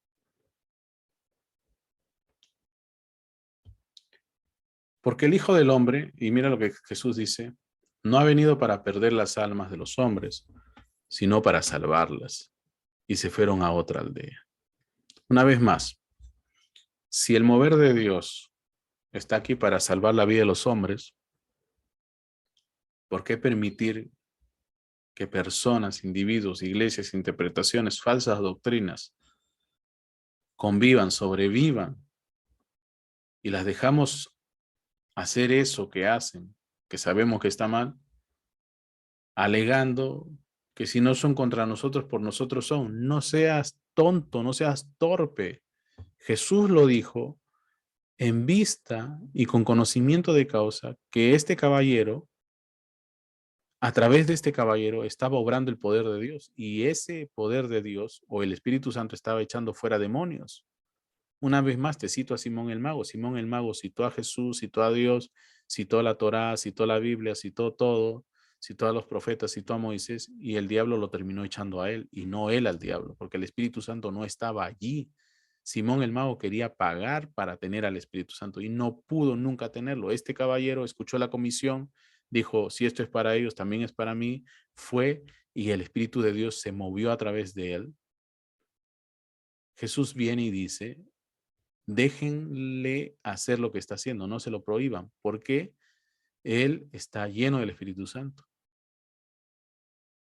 [SPEAKER 1] Porque el Hijo del Hombre, y mira lo que Jesús dice, no ha venido para perder las almas de los hombres, sino para salvarlas. Y se fueron a otra aldea. Una vez más, si el mover de Dios está aquí para salvar la vida de los hombres, ¿por qué permitir que personas, individuos, iglesias, interpretaciones, falsas doctrinas convivan, sobrevivan y las dejamos hacer eso que hacen, que sabemos que está mal, alegando que si no son contra nosotros, por nosotros son? No seas tonto, no seas torpe. Jesús lo dijo en vista y con conocimiento de causa que este caballero, a través de este caballero, estaba obrando el poder de Dios, y ese poder de Dios o el Espíritu Santo estaba echando fuera demonios. Una vez más te cito a Simón el Mago. Simón el Mago citó a Jesús, citó a Dios, citó la Torá, citó la Biblia, citó todo, citó a los profetas, citó a Moisés, y el diablo lo terminó echando a él y no él al diablo, porque el Espíritu Santo no estaba allí. Simón el Mago quería pagar para tener al Espíritu Santo y no pudo nunca tenerlo. Este caballero escuchó la comisión, dijo, si esto es para ellos, también es para mí, fue, y el Espíritu de Dios se movió a través de él. Jesús viene y dice, déjenle hacer lo que está haciendo, no se lo prohíban, porque Él está lleno del Espíritu Santo.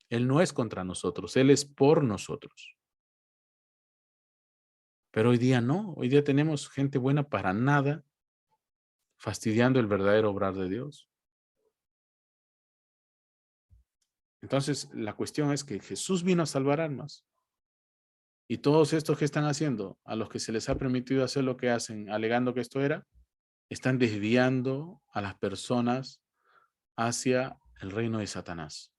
[SPEAKER 1] Él no es contra nosotros, Él es por nosotros. Pero hoy día no, hoy día tenemos gente buena para nada, fastidiando el verdadero obrar de Dios. Entonces, la cuestión es que Jesús vino a salvar almas. Y todos estos que están haciendo, a los que se les ha permitido hacer lo que hacen, alegando que esto era, están desviando a las personas hacia el reino de Satanás.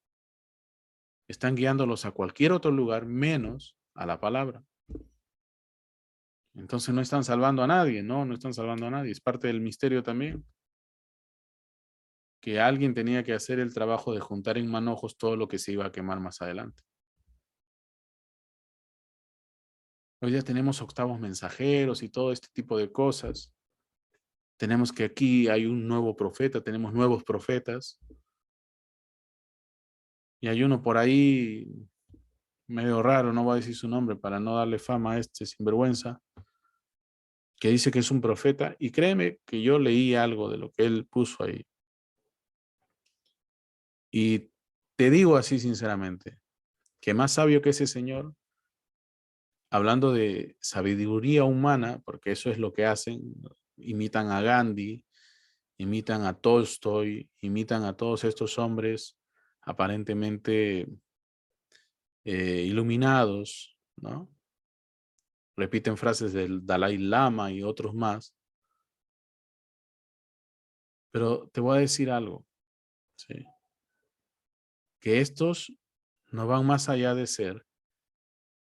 [SPEAKER 1] Están guiándolos a cualquier otro lugar menos a la palabra. Entonces no están salvando a nadie, no están salvando a nadie. Es parte del misterio también, que alguien tenía que hacer el trabajo de juntar en manojos todo lo que se iba a quemar más adelante. Hoy ya tenemos octavos mensajeros y todo este tipo de cosas. Tenemos que aquí hay un nuevo profeta, tenemos nuevos profetas. Y hay uno por ahí medio raro, no voy a decir su nombre para no darle fama a este sinvergüenza, que dice que es un profeta, y créeme que yo leí algo de lo que él puso ahí. Y te digo así sinceramente, que más sabio que ese señor, hablando de sabiduría humana, porque eso es lo que hacen, imitan a Gandhi, imitan a Tolstoy, imitan a todos estos hombres aparentemente iluminados, ¿no? Repiten frases del Dalai Lama y otros más. Pero te voy a decir algo, ¿sí? Que estos no van más allá de ser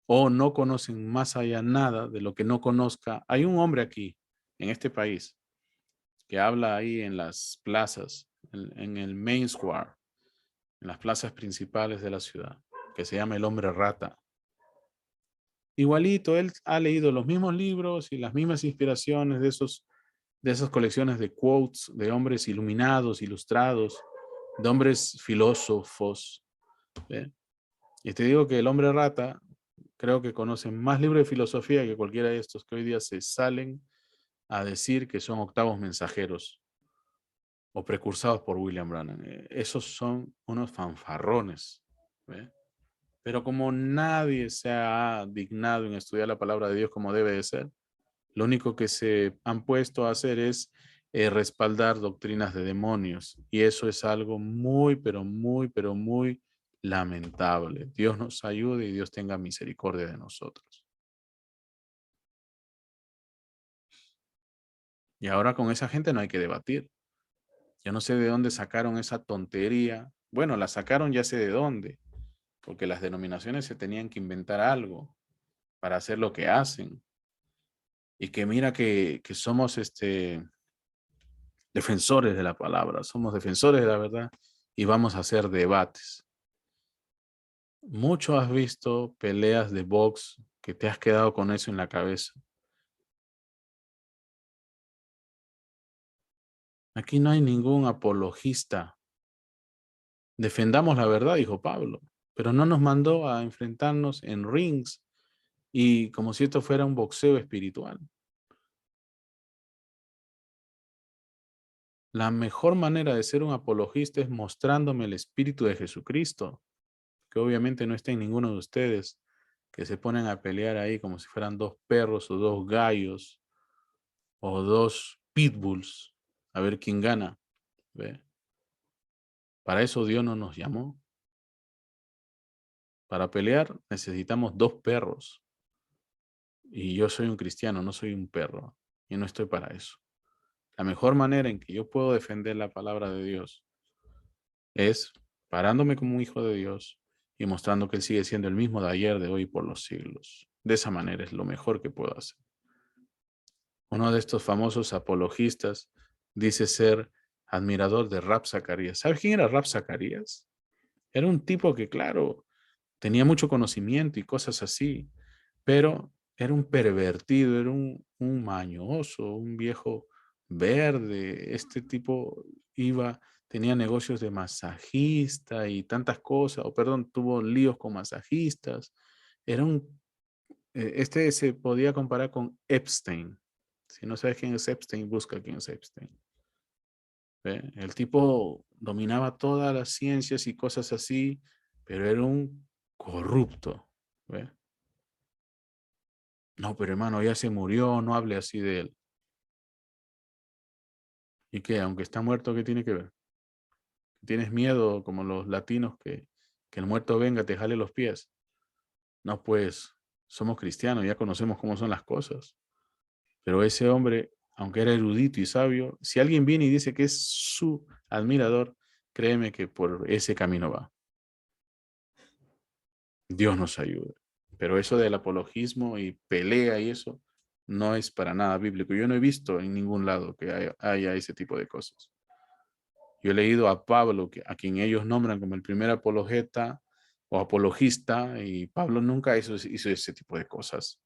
[SPEAKER 1] o no conocen más allá nada de lo que no conozca. Hay un hombre aquí, en este país, que habla ahí en las plazas, en el Main Square, en las plazas principales de la ciudad, que se llama el hombre rata. Igualito, él ha leído los mismos libros y las mismas inspiraciones de esas colecciones de quotes de hombres iluminados, ilustrados, de hombres filósofos. ¿Ve? Y te digo que el hombre rata creo que conoce más libros de filosofía que cualquiera de estos que hoy día se salen a decir que son octavos mensajeros o precursados por William Branham. Esos son unos fanfarrones. ¿Ve? Pero como nadie se ha dignado en estudiar la palabra de Dios como debe de ser, lo único que se han puesto a hacer es respaldar doctrinas de demonios. Y eso es algo muy, pero muy lamentable. Dios nos ayude y Dios tenga misericordia de nosotros. Y ahora con esa gente no hay que debatir. Yo no sé de dónde sacaron esa tontería. Bueno, la sacaron ya sé de dónde, porque las denominaciones se tenían que inventar algo para hacer lo que hacen. Y que mira que somos defensores de la palabra, somos defensores de la verdad y vamos a hacer debates. Mucho has visto peleas de box que te has quedado con eso en la cabeza. Aquí no hay ningún apologista. Defendamos la verdad, dijo Pablo, pero no nos mandó a enfrentarnos en rings y como si esto fuera un boxeo espiritual. La mejor manera de ser un apologista es mostrándome el espíritu de Jesucristo, que obviamente no está en ninguno de ustedes, que se ponen a pelear ahí como si fueran dos perros o dos gallos o dos pitbulls, a ver quién gana. ¿Ve? Para eso Dios no nos llamó. Para pelear necesitamos dos perros. Y yo soy un cristiano, no soy un perro. Y no estoy para eso. La mejor manera en que yo puedo defender la palabra de Dios es parándome como un hijo de Dios y mostrando que Él sigue siendo el mismo de ayer, de hoy y por los siglos. De esa manera es lo mejor que puedo hacer. Uno de estos famosos apologistas dice ser admirador de Rab Zacarías. ¿Sabes quién era Rab Zacarías? Era un tipo que, claro, tenía mucho conocimiento y cosas así, pero era un pervertido, era un mañoso, un viejo verde. Este tipo tenía negocios de masajista y tantas cosas, o perdón, tuvo líos con masajistas. Era este se podía comparar con Epstein. Si no sabes quién es Epstein, busca quién es Epstein. ¿Ve? El tipo dominaba todas las ciencias y cosas así, pero era un corrupto. ¿Ve? No, pero hermano, ya se murió, no hable así de él. ¿Y qué? Aunque está muerto, ¿qué tiene que ver? ¿Tienes miedo como los latinos que el muerto venga, te jale los pies? No, pues somos cristianos, ya conocemos cómo son las cosas. Pero ese hombre, aunque era erudito y sabio, si alguien viene y dice que es su admirador, créeme que por ese camino va. Dios nos ayude. Pero eso del apologismo y pelea y eso no es para nada bíblico. Yo no he visto en ningún lado que haya ese tipo de cosas. Yo he leído a Pablo, a quien ellos nombran como el primer apologeta o apologista, y Pablo nunca hizo ese tipo de cosas.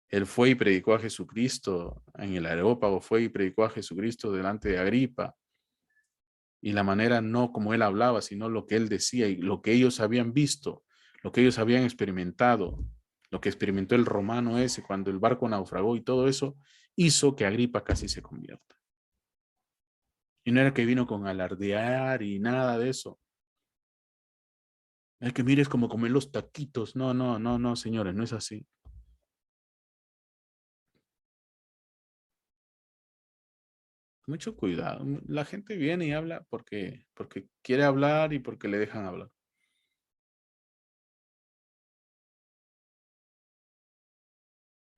[SPEAKER 1] Él fue y predicó a Jesucristo en el Areópago, fue y predicó a Jesucristo delante de Agripa. Y la manera no como él hablaba, sino lo que él decía y lo que ellos habían visto, lo que ellos habían experimentado, lo que experimentó el romano ese cuando el barco naufragó y todo eso, hizo que Agripa casi se convierta. Y no era que vino con alardear y nada de eso. Es que mires como comer los taquitos. No, no, no, no, señores, no es así. Mucho cuidado. La gente viene y habla porque quiere hablar y porque le dejan hablar.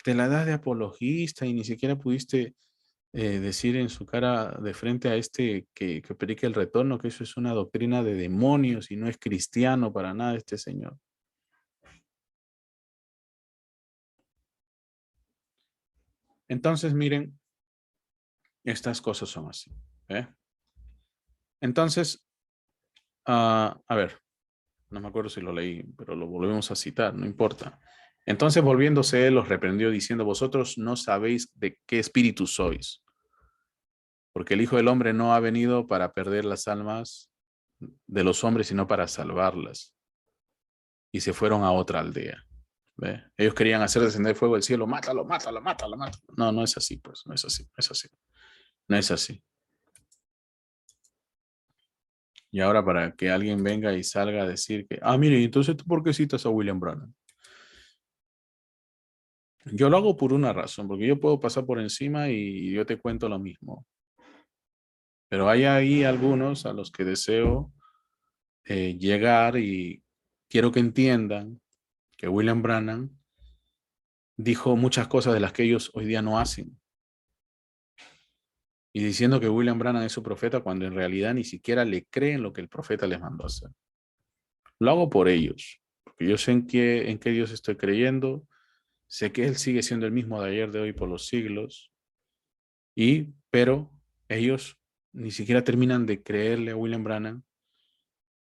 [SPEAKER 1] Te la das de apologista y ni siquiera pudiste decir en su cara de frente a este que predica el retorno, que eso es una doctrina de demonios y no es cristiano para nada este señor. Entonces, miren, estas cosas son así. ¿Eh? Entonces, a ver, no me acuerdo si lo leí, pero lo volvemos a citar, no importa. Entonces, volviéndose, él los reprendió diciendo, vosotros no sabéis de qué espíritu sois, porque el Hijo del Hombre no ha venido para perder las almas de los hombres, sino para salvarlas. Y se fueron a otra aldea. ¿Ve? Ellos querían hacer descender fuego del cielo, mátalo, mátalo, mátalo, mátalo. No, no es así, pues, no es así, no es así, no es así. Y ahora para que alguien venga y salga a decir que, mire, entonces tú por qué citas a William Branham? Yo lo hago por una razón, porque yo puedo pasar por encima y yo te cuento lo mismo. Pero hay ahí algunos a los que deseo llegar y quiero que entiendan que William Branham dijo muchas cosas de las que ellos hoy día no hacen. Y diciendo que William Branham es su profeta cuando en realidad ni siquiera le creen lo que el profeta les mandó a hacer. Lo hago por ellos, porque yo sé en qué Dios estoy creyendo, sé que Él sigue siendo el mismo de ayer, de hoy, por los siglos, pero ellos ni siquiera terminan de creerle a William Branham,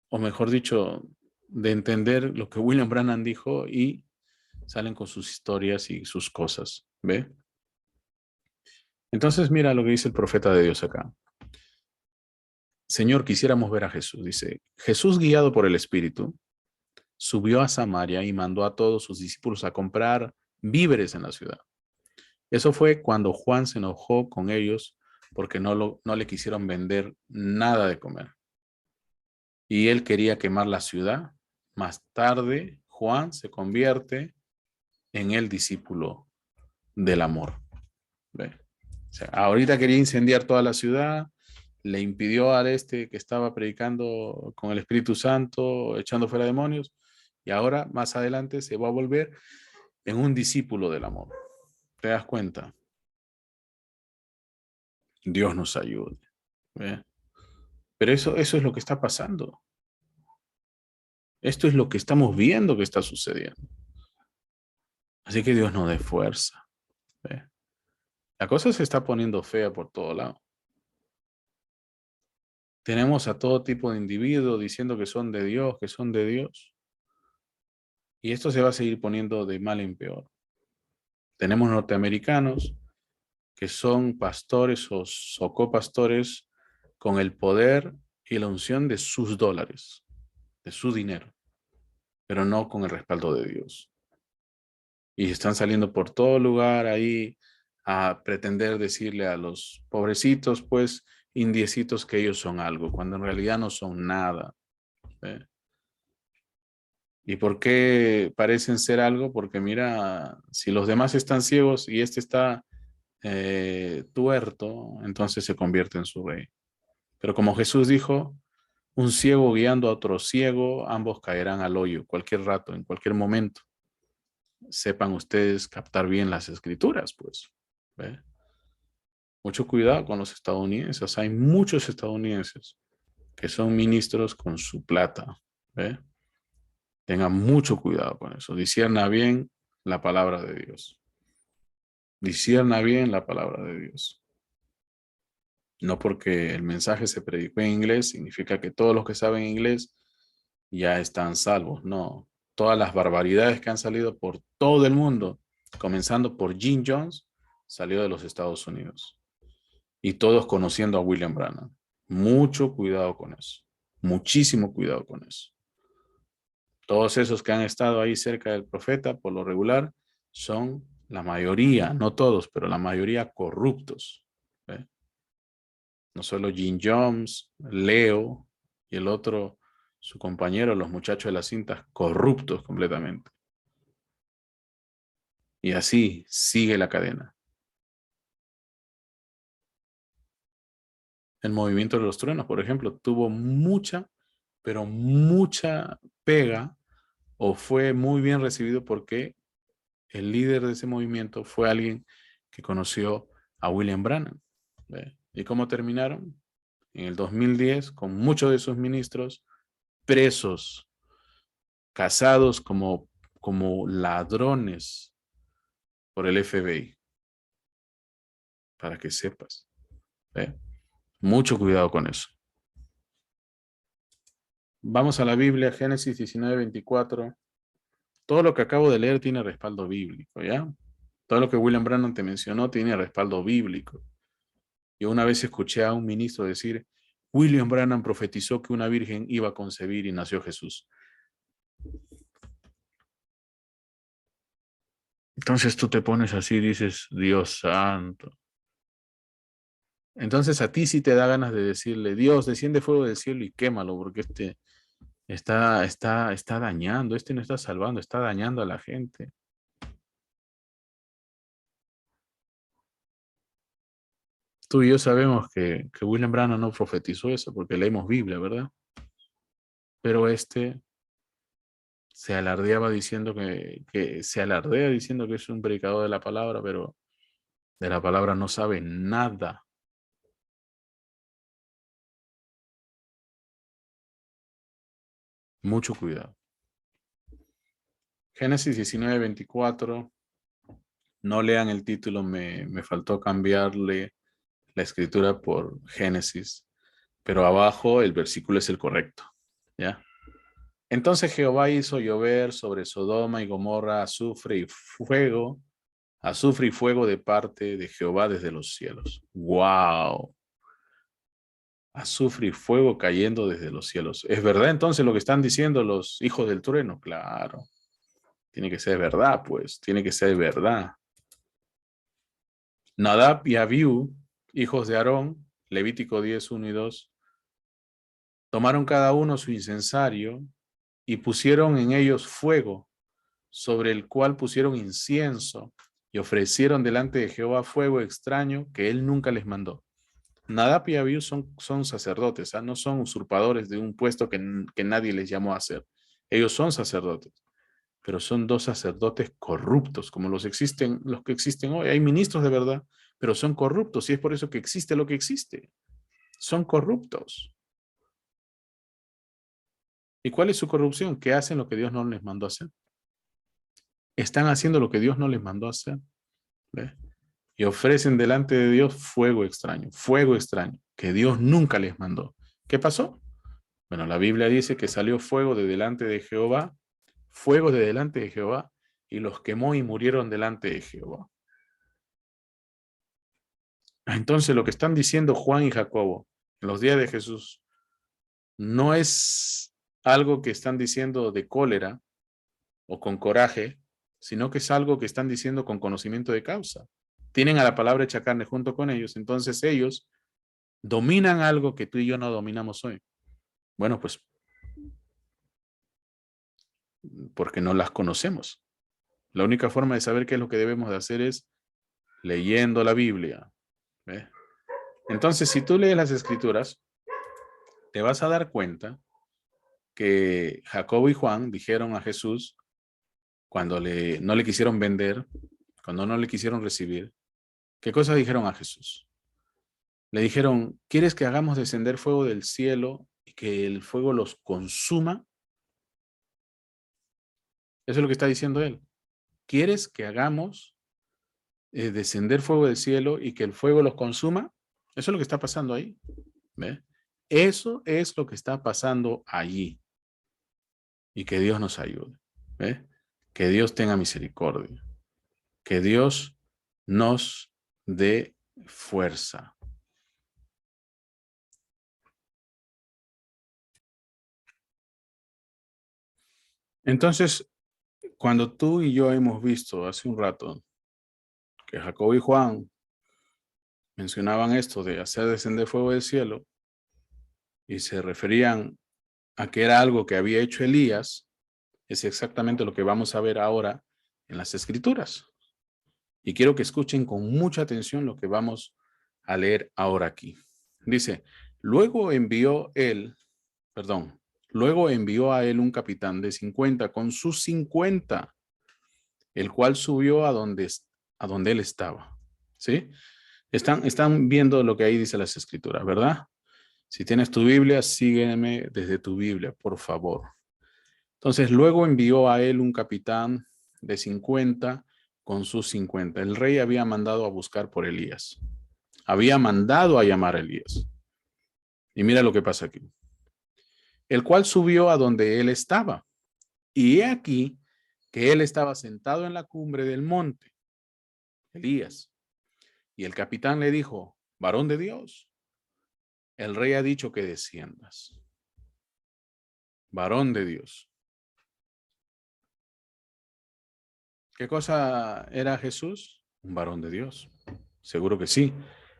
[SPEAKER 1] o mejor dicho, de entender lo que William Branham dijo y salen con sus historias y sus cosas, ¿ve? Entonces mira lo que dice el profeta de Dios acá. Señor, quisiéramos ver a Jesús. Dice, Jesús guiado por el Espíritu, subió a Samaria y mandó a todos sus discípulos a comprar víveres en la ciudad. Eso fue cuando Juan se enojó con ellos porque no le quisieron vender nada de comer. Y él quería quemar la ciudad. Más tarde, Juan se convierte en el discípulo del amor. ¿Ve? O sea, ahorita quería incendiar toda la ciudad, le impidió al este que estaba predicando con el Espíritu Santo, echando fuera demonios, y ahora, más adelante, se va a volver en un discípulo del amor. ¿Te das cuenta? Dios nos ayude. ¿Ve? Pero eso es lo que está pasando. Esto es lo que estamos viendo que está sucediendo. Así que Dios nos dé fuerza. ¿Ve? La cosa se está poniendo fea por todo lado. Tenemos a todo tipo de individuos diciendo que son de Dios, que son de Dios. Y esto se va a seguir poniendo de mal en peor. Tenemos norteamericanos que son pastores o copastores con el poder y la unción de sus dólares, de su dinero, pero no con el respaldo de Dios. Y están saliendo por todo lugar ahí a pretender decirle a los pobrecitos, pues, indiecitos que ellos son algo, cuando en realidad no son nada. ¿Eh? ¿Y por qué parecen ser algo? Porque mira, si los demás están ciegos y este está tuerto, entonces se convierte en su rey. Pero como Jesús dijo, un ciego guiando a otro ciego, ambos caerán al hoyo, cualquier rato, en cualquier momento. Sepan ustedes captar bien las escrituras, pues. ¿Ve? Mucho cuidado con los estadounidenses. Hay muchos estadounidenses que son ministros con su plata. ¿Ve? Tengan mucho cuidado con eso. Discierna bien la palabra de Dios. Discierna bien la palabra de Dios. No porque el mensaje se predicó en inglés, significa que todos los que saben inglés ya están salvos. No, todas las barbaridades que han salido por todo el mundo, comenzando por Jim Jones, salió de los Estados Unidos. Y todos conociendo a William Branham. Mucho cuidado con eso. Muchísimo cuidado con eso. Todos esos que han estado ahí cerca del profeta, por lo regular, son la mayoría, no todos, pero la mayoría corruptos. ¿Ve? No solo Jim Jones, Leo y el otro, su compañero, los muchachos de las cintas, corruptos completamente. Y así sigue la cadena. El movimiento de los truenos, por ejemplo, tuvo mucha, pero mucha pega o fue muy bien recibido porque el líder de ese movimiento fue alguien que conoció a William Branham. ¿Ve? ¿Y cómo terminaron? En el 2010, con muchos de sus ministros presos, casados como ladrones por el FBI, para que sepas. ¿Ve? Mucho cuidado con eso. Vamos a la Biblia, Génesis 19:24. Todo lo que acabo de leer tiene respaldo bíblico, ¿ya? Todo lo que William Branham te mencionó tiene respaldo bíblico. Yo una vez escuché a un ministro decir, William Branham profetizó que una virgen iba a concebir y nació Jesús. Entonces tú te pones así y dices, Dios santo. Entonces a ti sí te da ganas de decirle, Dios, desciende fuego del cielo y quémalo, porque está dañando, no está salvando, está dañando a la gente. Tú y yo sabemos que William Branham no profetizó eso, porque leemos Biblia, ¿verdad? Pero se alardeaba diciendo que se alardea diciendo que es un predicador de la palabra, pero de la palabra no sabe nada. Mucho cuidado. Génesis 19:24. No lean el título, me faltó cambiarle la escritura por Génesis, pero abajo el versículo es el correcto, ¿ya? Entonces Jehová hizo llover sobre Sodoma y Gomorra azufre y fuego de parte de Jehová desde los cielos. ¡Wow! Azufre y fuego cayendo desde los cielos. ¿Es verdad entonces lo que están diciendo los hijos del trueno? Claro. Tiene que ser verdad, pues. Tiene que ser verdad. Nadab y Abiú, hijos de Aarón, Levítico 10:1 y 2, tomaron cada uno su incensario y pusieron en ellos fuego, sobre el cual pusieron incienso y ofrecieron delante de Jehová fuego extraño que él nunca les mandó. Nadab y Abiú son sacerdotes, ¿eh? No son usurpadores de un puesto que nadie les llamó a hacer. Ellos son sacerdotes, pero son dos sacerdotes corruptos, como los que existen hoy. Hay ministros de verdad, pero son corruptos, y es por eso que existe lo que existe. Son corruptos. ¿Y cuál es su corrupción? Que hacen lo que Dios no les mandó a hacer. Están haciendo lo que Dios no les mandó a hacer. ¿Ve? Y ofrecen delante de Dios fuego extraño, que Dios nunca les mandó. ¿Qué pasó? Bueno, la Biblia dice que salió fuego de delante de Jehová, fuego de delante de Jehová, y los quemó y murieron delante de Jehová. Entonces lo que están diciendo Juan y Jacobo en los días de Jesús no es algo que están diciendo de cólera o con coraje, sino que es algo que están diciendo con conocimiento de causa. Tienen a la palabra hecha carne junto con ellos, entonces ellos dominan algo que tú y yo no dominamos hoy. Bueno, pues porque no las conocemos. La única forma de saber qué es lo que debemos de hacer es leyendo la Biblia. ¿Ve? Entonces, si tú lees las escrituras, te vas a dar cuenta que Jacobo y Juan dijeron a Jesús cuando no le quisieron vender, cuando no le quisieron recibir, ¿qué cosas dijeron a Jesús? Le dijeron, ¿quieres que hagamos descender fuego del cielo y que el fuego los consuma? Eso es lo que está diciendo él. ¿Quieres que hagamos descender fuego del cielo y que el fuego los consuma? Eso es lo que está pasando ahí. ¿Ve? Eso es lo que está pasando allí. Y que Dios nos ayude. ¿Ve? Que Dios tenga misericordia. Que Dios nos dé fuerza. Entonces, cuando tú y yo hemos visto hace un rato que Jacob y Juan mencionaban esto de hacer descender fuego del cielo y se referían a que era algo que había hecho Elías, es exactamente lo que vamos a ver ahora en las Escrituras. Y quiero que escuchen con mucha atención lo que vamos a leer ahora aquí. Dice, luego envió a él un capitán de 50 con sus 50, el cual subió a donde él estaba. ¿Sí? Están viendo lo que ahí dice las escrituras, ¿verdad? Si tienes tu Biblia, sígueme desde tu Biblia, por favor. Entonces, luego envió a él un capitán de 50 con sus 50. El rey había mandado a buscar por Elías. Había mandado a llamar a Elías. Y mira lo que pasa aquí. El cual subió a donde él estaba. Y he aquí que él estaba sentado en la cumbre del monte, Elías. Y el capitán le dijo, varón de Dios, el rey ha dicho que desciendas. Varón de Dios. ¿Qué cosa era Jesús? Un varón de Dios. Seguro que sí.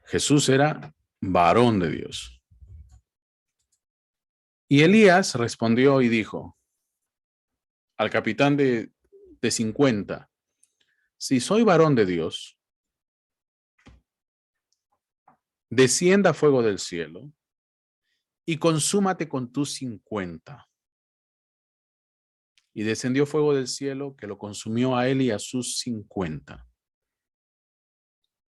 [SPEAKER 1] Jesús era varón de Dios. Y Elías respondió y dijo al capitán de 50, si soy varón de Dios, descienda fuego del cielo y consúmate con tus 50. Y descendió fuego del cielo que lo consumió a él y a sus 50.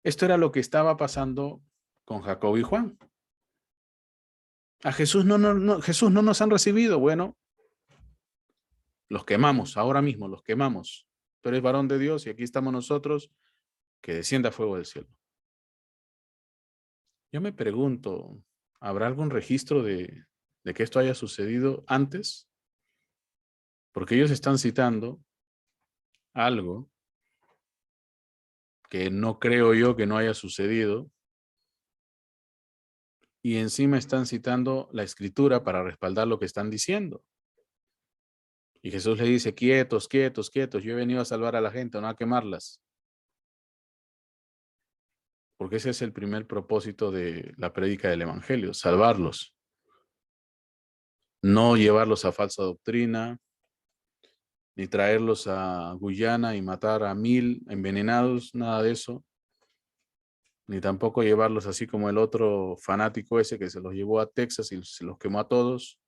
[SPEAKER 1] Esto era lo que estaba pasando con Jacob y Juan. A Jesús Jesús no nos han recibido. Bueno, los quemamos, ahora mismo los quemamos. Tú eres varón de Dios y aquí estamos nosotros, que descienda fuego del cielo. Yo me pregunto, ¿habrá algún registro de que esto haya sucedido antes? Porque ellos están citando algo que no creo yo que no haya sucedido, y encima están citando la escritura para respaldar lo que están diciendo. Y Jesús le dice, quietos, quietos, quietos, yo he venido a salvar a la gente, no a quemarlas. Porque ese es el primer propósito de la prédica del evangelio, salvarlos. No llevarlos a falsa doctrina, ni traerlos a Guyana y matar a 1000 envenenados, nada de eso. Ni tampoco llevarlos así como el otro fanático ese que se los llevó a Texas y se los quemó a todos.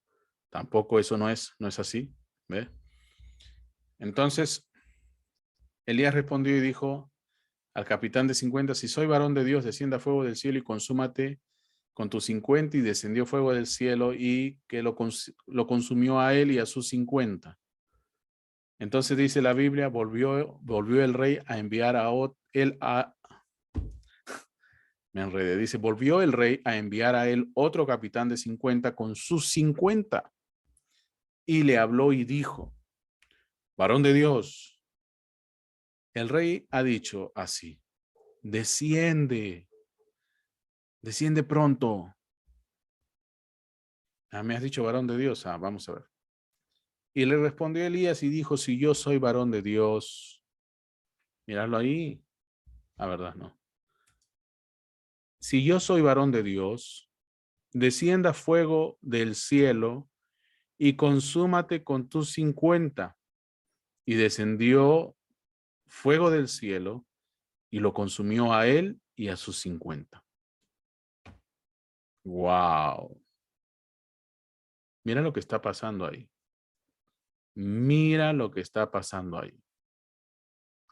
[SPEAKER 1] Tampoco eso no es así. ¿Ve? Entonces, Elías respondió y dijo al capitán de 50, si soy varón de Dios, descienda fuego del cielo y consúmate con tus 50. Y descendió fuego del cielo y que lo consumió a él y a sus 50. Entonces dice la Biblia, volvió el rey a enviar me enredé, dice, volvió el rey a enviar a él otro capitán de 50 con sus 50. Y le habló y dijo, varón de Dios, el rey ha dicho así, desciende pronto. Me has dicho varón de Dios. Vamos a ver. Y le respondió Elías y dijo, si yo soy varón de Dios, míralo ahí. La verdad, no. Si yo soy varón de Dios, descienda fuego del cielo y consúmate con tus 50. Y descendió fuego del cielo y lo consumió a él y a sus 50. Wow. Mira lo que está pasando ahí. Mira lo que está pasando ahí.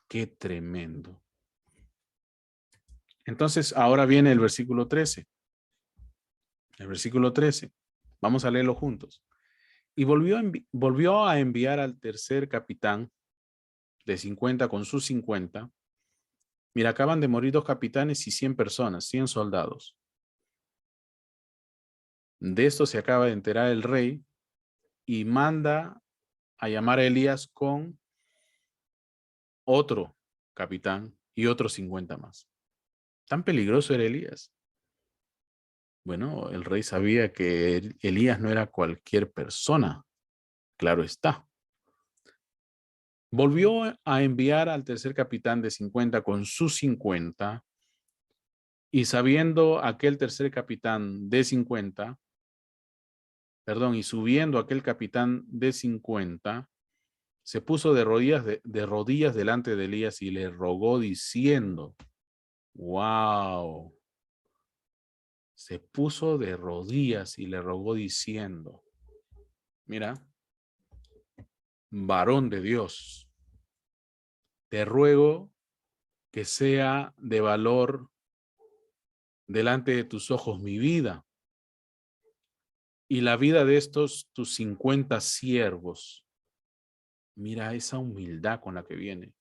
[SPEAKER 1] Qué tremendo. Entonces, ahora viene el versículo 13. El versículo 13. Vamos a leerlo juntos. Y volvió a enviar al tercer capitán de 50 con sus 50. Mira, acaban de morir 2 capitanes y 100 personas, 100 soldados. De esto se acaba de enterar el rey y manda a llamar a Elías con otro capitán y otros 50 más. Tan peligroso era Elías. Bueno, el rey sabía que Elías no era cualquier persona. Claro está. Volvió a enviar al tercer capitán de 50 con sus 50, y sabiendo aquel tercer capitán de 50, y subiendo aquel capitán de 50, se puso de rodillas delante de Elías y le rogó diciendo, wow, se puso de rodillas y le rogó diciendo, mira, varón de Dios, te ruego que sea de valor delante de tus ojos mi vida y la vida de estos tus 50 siervos. Mira esa humildad con la que viene.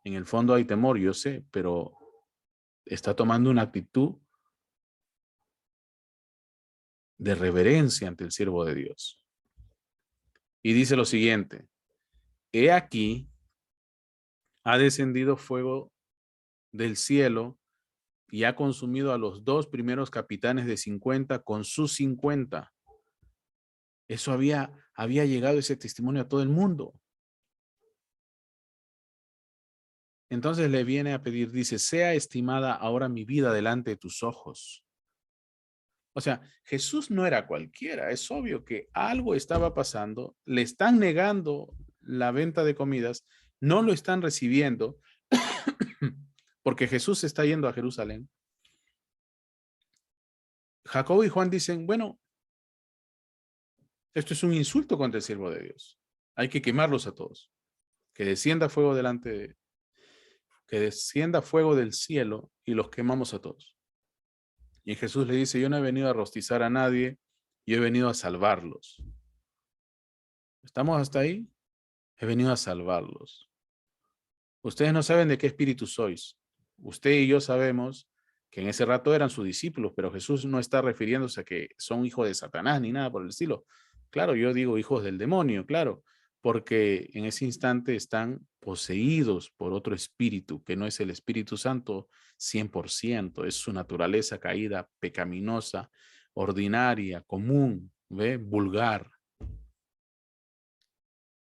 [SPEAKER 1] En el fondo hay temor, yo sé, pero está tomando una actitud de reverencia ante el siervo de Dios. Y dice lo siguiente, he aquí, ha descendido fuego del cielo y ha consumido a los 2 primeros capitanes de 50 con sus 50. Eso había llegado ese testimonio a todo el mundo. Entonces le viene a pedir, dice, sea estimada ahora mi vida delante de tus ojos. O sea, Jesús no era cualquiera. Es obvio que algo estaba pasando. Le están negando la venta de comidas. No lo están recibiendo porque Jesús está yendo a Jerusalén. Jacobo y Juan dicen, bueno, esto es un insulto contra el siervo de Dios. Hay que quemarlos a todos. Que descienda fuego que descienda fuego del cielo y los quemamos a todos. Y Jesús le dice, yo no he venido a rostizar a nadie, yo he venido a salvarlos. ¿Estamos hasta ahí? He venido a salvarlos. Ustedes no saben de qué espíritu sois. Usted y yo sabemos que en ese rato eran sus discípulos, pero Jesús no está refiriéndose a que son hijos de Satanás ni nada por el estilo. Claro, yo digo hijos del demonio, claro, porque en ese instante están poseídos por otro espíritu, que no es el Espíritu Santo 100%, es su naturaleza caída, pecaminosa, ordinaria, común, ¿ve? Vulgar.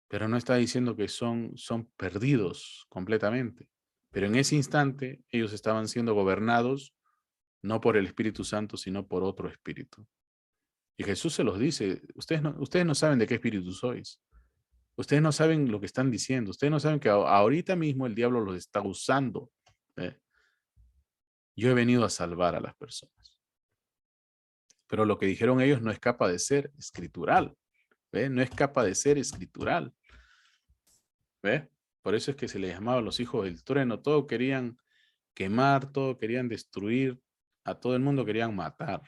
[SPEAKER 1] Pero no está diciendo que son perdidos completamente. Pero en ese instante ellos estaban siendo gobernados no por el Espíritu Santo, sino por otro espíritu. Y Jesús se los dice, ustedes no saben de qué espíritu sois. Ustedes no saben lo que están diciendo. Ustedes no saben que ahorita mismo el diablo los está usando. Yo he venido a salvar a las personas. Pero lo que dijeron ellos no escapa de ser escritural. No escapa de ser escritural. ¿Ve? Por eso es que se les llamaba los hijos del trueno. Todo querían quemar, todo querían destruir, a todo el mundo querían matar.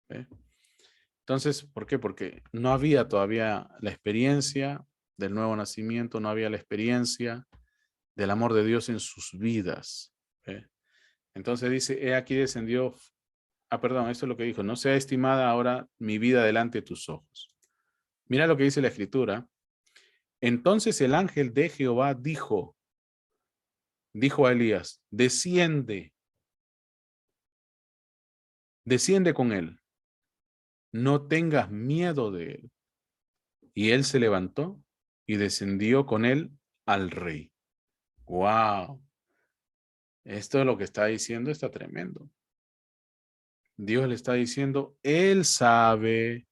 [SPEAKER 1] ¿Ve? Entonces, ¿por qué? Porque no había todavía la experiencia del nuevo nacimiento, no había la experiencia del amor de Dios en sus vidas. ¿Ve? Entonces dice, he aquí descendió, perdón, esto es lo que dijo, no sea estimada ahora mi vida delante de tus ojos. Mira lo que dice la Escritura. Entonces el ángel de Jehová dijo a Elías, desciende con él, no tengas miedo de él. Y él se levantó y descendió con él al rey. ¡Wow! Esto es lo que está diciendo, está tremendo. Dios le está diciendo, él sabe,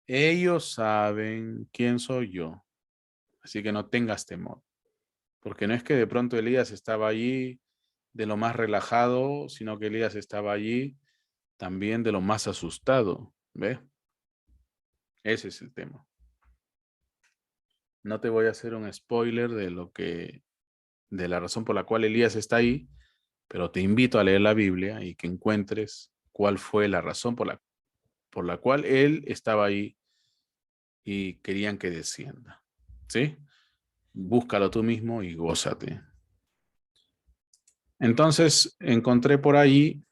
[SPEAKER 1] ellos saben quién soy yo. Así que no tengas temor. Porque no es que de pronto Elías estaba allí de lo más relajado, sino que Elías estaba allí también de lo más asustado. ¿Ves? Ese es el tema. No te voy a hacer un spoiler de la razón por la cual Elías está ahí, pero te invito a leer la Biblia y que encuentres cuál fue la razón por la cual él estaba ahí y querían que descienda. ¿Sí? Búscalo tú mismo y gózate. Entonces encontré por ahí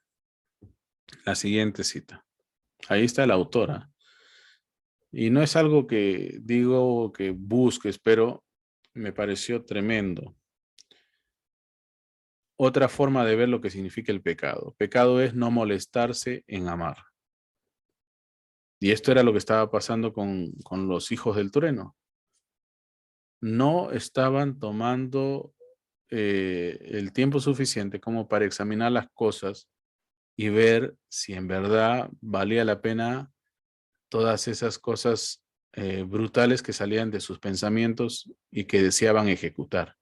[SPEAKER 1] la siguiente cita. Ahí está la autora. Y no es algo que digo que busques, pero me pareció tremendo. Otra forma de ver lo que significa el pecado. Pecado es no molestarse en amar. Y esto era lo que estaba pasando con los hijos del trueno. No estaban tomando el tiempo suficiente como para examinar las cosas y ver si en verdad valía la pena todas esas cosas brutales que salían de sus pensamientos y que deseaban ejecutar.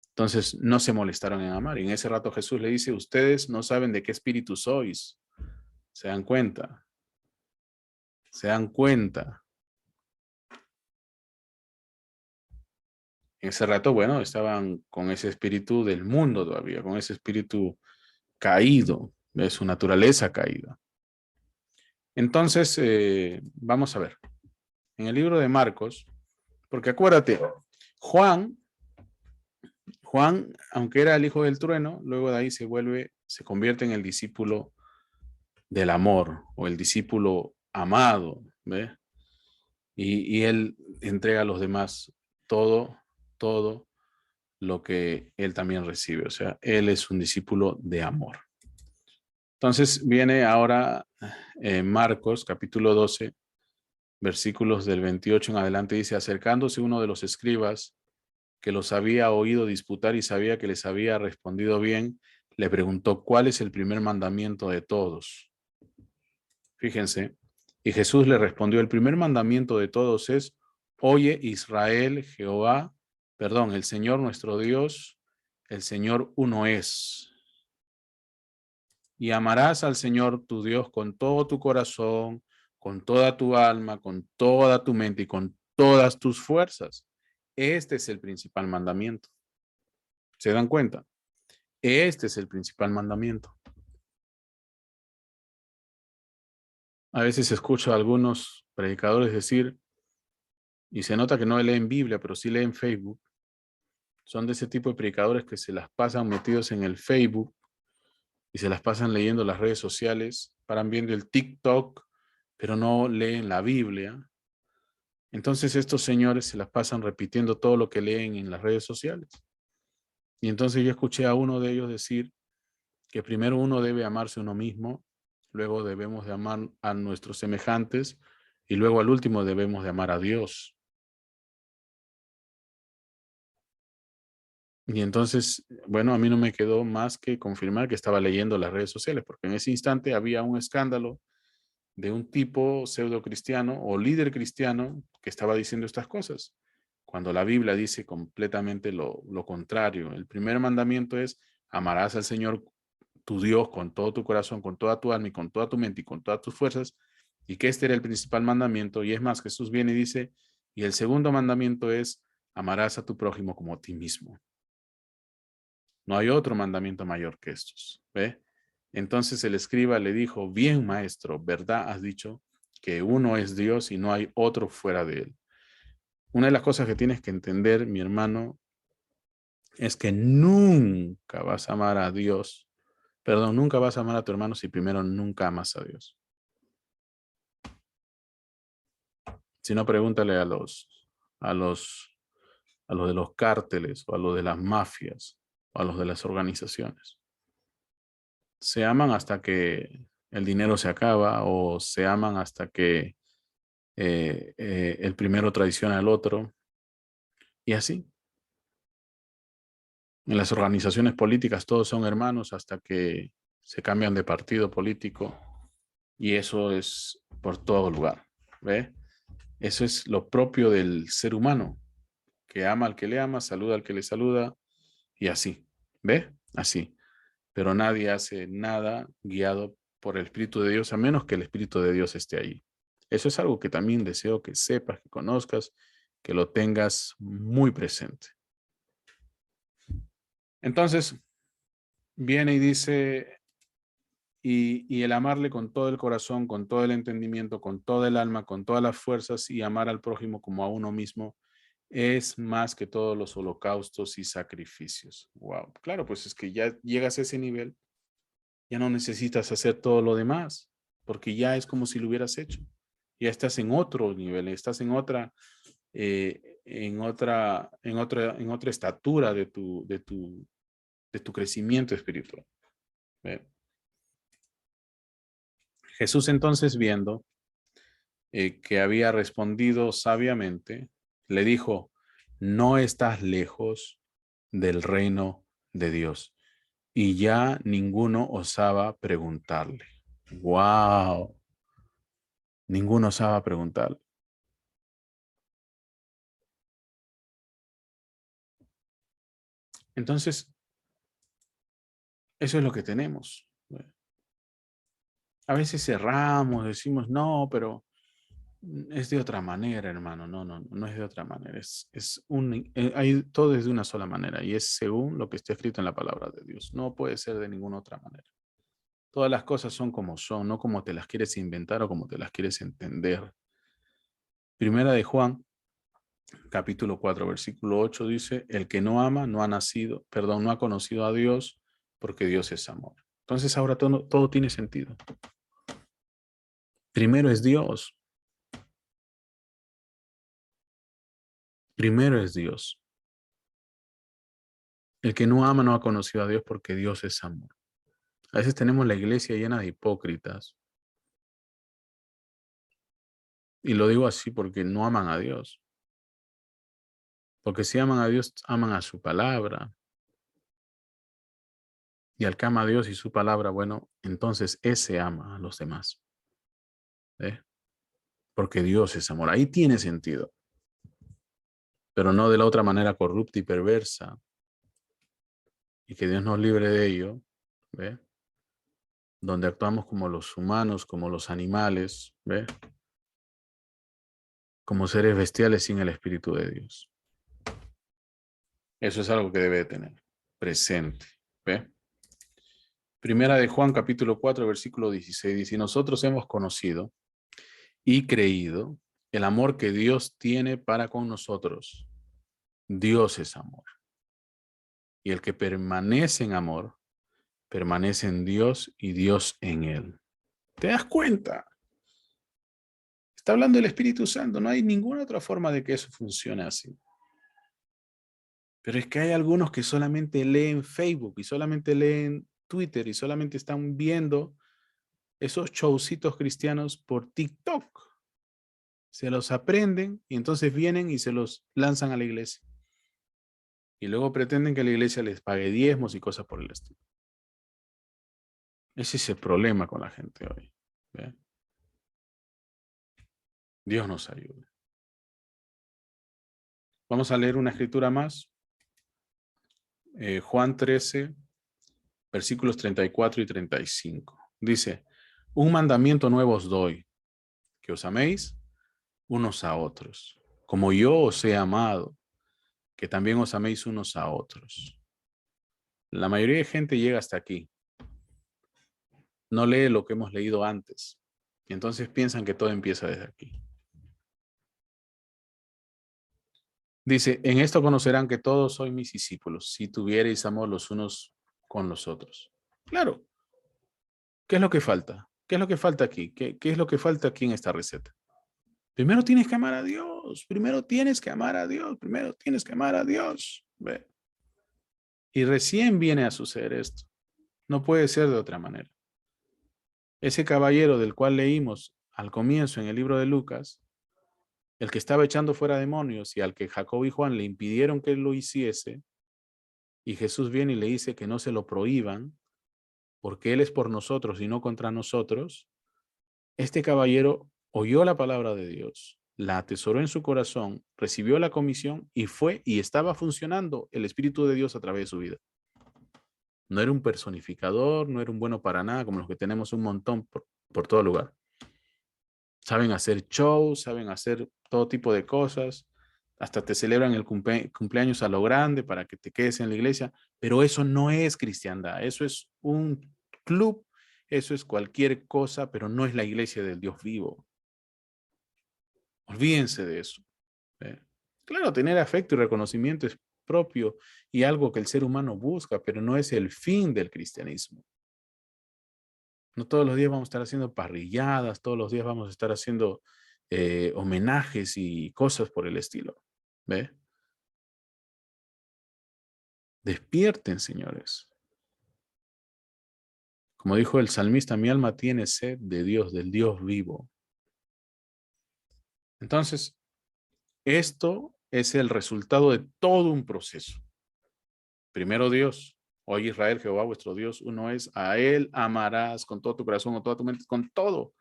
[SPEAKER 1] Entonces no se molestaron en amar. Y en ese rato Jesús le dice, ustedes no saben de qué espíritu sois. ¿Se dan cuenta? ¿Se dan cuenta? En ese rato, bueno, estaban con ese espíritu del mundo todavía, con ese espíritu caído, de su naturaleza caída. Entonces, vamos a ver. En el libro de Marcos, porque acuérdate, Juan, aunque era el hijo del trueno, luego de ahí se convierte en el discípulo del amor o el discípulo amado, ¿ve? Y él entrega a los demás todo lo que él también recibe. O sea, él es un discípulo de amor. Entonces viene ahora Marcos capítulo 12, versículos del 28 en adelante, dice, acercándose uno de los escribas que los había oído disputar y sabía que les había respondido bien, le preguntó, ¿cuál es el primer mandamiento de todos? Fíjense, y Jesús le respondió, el primer mandamiento de todos es, oye Israel, el Señor nuestro Dios, el Señor uno es. Y amarás al Señor tu Dios con todo tu corazón, con toda tu alma, con toda tu mente y con todas tus fuerzas. Este es el principal mandamiento. ¿Se dan cuenta? Este es el principal mandamiento. A veces escucho a algunos predicadores decir, y se nota que no leen Biblia, pero sí leen Facebook. Son de ese tipo de predicadores que se las pasan metidos en el Facebook y se las pasan leyendo las redes sociales, paran viendo el TikTok, pero no leen la Biblia. Entonces estos señores se las pasan repitiendo todo lo que leen en las redes sociales. Y entonces yo escuché a uno de ellos decir que primero uno debe amarse a uno mismo, luego debemos de amar a nuestros semejantes y luego al último debemos de amar a Dios. Y entonces, bueno, a mí no me quedó más que confirmar que estaba leyendo las redes sociales, porque en ese instante había un escándalo de un tipo pseudo cristiano o líder cristiano que estaba diciendo estas cosas, cuando la Biblia dice completamente lo contrario. El primer mandamiento es, amarás al Señor tu Dios con todo tu corazón, con toda tu alma y con toda tu mente y con todas tus fuerzas, y que este era el principal mandamiento. Y es más, Jesús viene y dice, y el segundo mandamiento es, amarás a tu prójimo como a ti mismo. No hay otro mandamiento mayor que estos, ¿ve? Entonces el escriba le dijo, bien maestro, ¿verdad has dicho que uno es Dios y no hay otro fuera de él? Una de las cosas que tienes que entender, mi hermano, es que nunca vas a amar a Dios, perdón, nunca vas a amar a tu hermano si primero nunca amas a Dios. Si no, pregúntale a los, a los de los cárteles o a los de las mafias o a los de las organizaciones. Se aman hasta que el dinero se acaba o se aman hasta que el primero traiciona al otro y así. En las organizaciones políticas todos son hermanos hasta que se cambian de partido político y eso es por todo lugar, ¿ve? Eso es lo propio del ser humano, que ama al que le ama, saluda al que le saluda y así, ¿ve? Así. Pero nadie hace nada guiado por el Espíritu de Dios a menos que el Espíritu de Dios esté ahí. Eso es algo que también deseo que sepas, que conozcas, que lo tengas muy presente. Entonces, viene y dice, y el amarle con todo el corazón, con todo el entendimiento, con toda el alma, con todas las fuerzas y amar al prójimo como a uno mismo, es más que todos los holocaustos y sacrificios. Wow, claro, pues es que ya llegas a ese nivel, ya no necesitas hacer todo lo demás, porque ya es como si lo hubieras hecho. Ya estás en otro nivel, estás en otra estatura de tu crecimiento espiritual. ¿Ve? Jesús entonces viendo que había respondido sabiamente, le dijo, no estás lejos del reino de Dios. Y ya ninguno osaba preguntarle. ¡Wow! Ninguno osaba preguntarle. Entonces, eso es lo que tenemos. A veces cerramos, decimos, no, pero es de otra manera, hermano. No, no, no es de otra manera. Todo es de una sola manera y es según lo que está escrito en la palabra de Dios. No puede ser de ninguna otra manera. Todas las cosas son como son, no como te las quieres inventar o como te las quieres entender. Primera de Juan, capítulo 4, versículo 8 dice, el que no ama no ha nacido, perdón, no ha conocido a Dios porque Dios es amor. Entonces ahora todo tiene sentido. Primero es Dios. Primero es Dios. El que no ama no ha conocido a Dios porque Dios es amor. A veces tenemos la iglesia llena de hipócritas. Y lo digo así porque no aman a Dios. Porque si aman a Dios, aman a su palabra. Y al que ama a Dios y su palabra, bueno, entonces ese ama a los demás. ¿Eh? Porque Dios es amor. Ahí tiene sentido. Pero no de la otra manera corrupta y perversa. Y que Dios nos libre de ello. ¿Ve? Donde actuamos como los humanos, como los animales. ¿Ve? Como seres bestiales sin el Espíritu de Dios. Eso es algo que debe de tener presente. ¿Ve? Primera de Juan, capítulo 4, versículo 16. Dice, y nosotros hemos conocido y creído el amor que Dios tiene para con nosotros. Dios es amor. Y el que permanece en amor, permanece en Dios y Dios en él. ¿Te das cuenta? Está hablando del Espíritu Santo. No hay ninguna otra forma de que eso funcione así. Pero es que hay algunos que solamente leen Facebook y solamente leen Twitter y solamente están viendo esos showcitos cristianos por TikTok. Se los aprenden y entonces vienen y se los lanzan a la iglesia. Y luego pretenden que la iglesia les pague diezmos y cosas por el estilo. Ese es el problema con la gente hoy. ¿Ve? Dios nos ayude. Vamos a leer una escritura más. Juan 13, versículos 34 y 35. Dice, un mandamiento nuevo os doy, que os améis unos a otros, como yo os he amado, que también os améis unos a otros. La mayoría de gente llega hasta aquí. No lee lo que hemos leído antes. Y entonces piensan que todo empieza desde aquí. Dice, en esto conocerán que todos sois mis discípulos, si tuviereis amor los unos con los otros. Claro. ¿Qué es lo que falta? ¿Qué es lo que falta aquí? ¿Qué es lo que falta aquí en esta receta? Primero tienes que amar a Dios. Primero tienes que amar a Dios. Primero tienes que amar a Dios. ¿Ve? Y recién viene a suceder esto. No puede ser de otra manera. Ese caballero del cual leímos al comienzo en el libro de Lucas, el que estaba echando fuera demonios y al que Jacob y Juan le impidieron que lo hiciese, y Jesús viene y le dice que no se lo prohíban, porque Él es por nosotros y no contra nosotros, este caballero oyó la palabra de Dios, la atesoró en su corazón, recibió la comisión y fue y estaba funcionando el Espíritu de Dios a través de su vida. No era un personificador, no era un bueno para nada, como los que tenemos un montón por todo lugar. Saben hacer shows, saben hacer todo tipo de cosas, hasta te celebran el cumpleaños a lo grande para que te quedes en la iglesia, pero eso no es cristiandad, eso es un club, eso es cualquier cosa, pero no es la iglesia del Dios vivo. Olvídense de eso. ¿Eh? Claro, tener afecto y reconocimiento es propio y algo que el ser humano busca, pero no es el fin del cristianismo. No todos los días vamos a estar haciendo parrilladas, todos los días vamos a estar haciendo homenajes y cosas por el estilo. ¿Ve? Despierten, señores. Como dijo el salmista, mi alma tiene sed de Dios, del Dios vivo. Entonces, esto es el resultado de todo un proceso. Primero Dios, oye Israel, Jehová vuestro Dios, uno es, a Él amarás con todo tu corazón, con toda tu mente, con todo.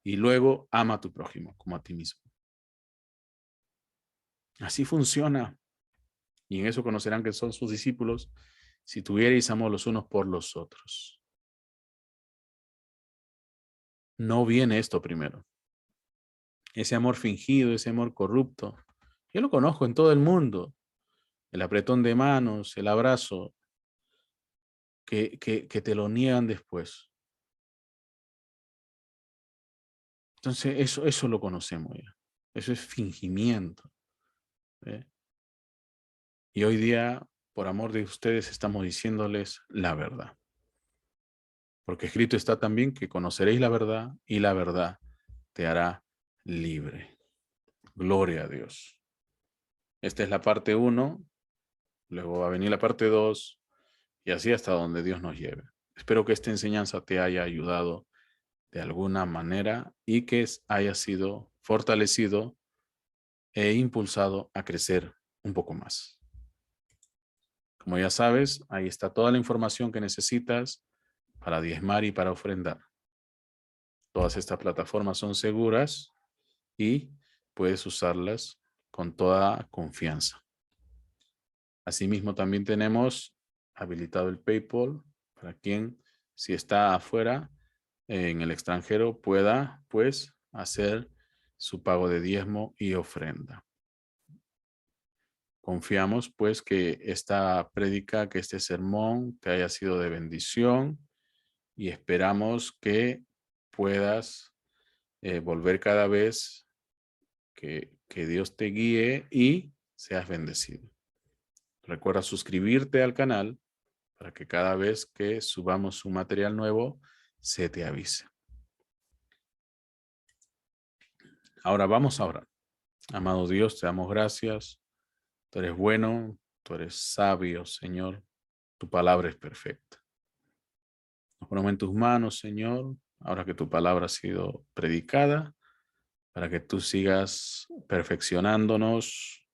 [SPEAKER 1] Y luego ama a tu prójimo como a ti mismo. Así funciona. Y en eso conocerán que son sus discípulos, si tuvierais amor los unos por los otros. no viene esto primero. Ese amor fingido, ese amor corrupto, yo lo conozco en todo el mundo. El apretón de manos, el abrazo, que te lo niegan después. Entonces, eso lo conocemos ya. Eso es fingimiento. ¿Eh? Y hoy día, por amor de ustedes, estamos diciéndoles la verdad. Porque escrito está también que conoceréis la verdad y la verdad te hará libre. Gloria a Dios. Esta es la parte 1, luego va a venir la parte 2 y así hasta donde Dios nos lleve. Espero que esta enseñanza te haya ayudado de alguna manera y que haya sido fortalecido e impulsado a crecer un poco más. Como ya sabes, ahí está toda la información que necesitas para diezmar y para ofrendar. Todas estas plataformas son seguras y puedes usarlas con toda confianza. Asimismo, también tenemos habilitado el PayPal para quien, si está afuera, en el extranjero, pueda, pues, hacer su pago de diezmo y ofrenda. Confiamos, pues, que esta prédica, que este sermón te haya sido de bendición y esperamos que puedas volver cada vez que Dios te guíe y seas bendecido. Recuerda suscribirte al canal para que cada vez que subamos un material nuevo se te avise. Ahora vamos a orar. Amado Dios, te damos gracias. Tú eres bueno, tú eres sabio, Señor. Tu palabra es perfecta. Nos ponemos en tus manos, Señor, ahora que tu palabra ha sido predicada, para que tú sigas perfeccionándonos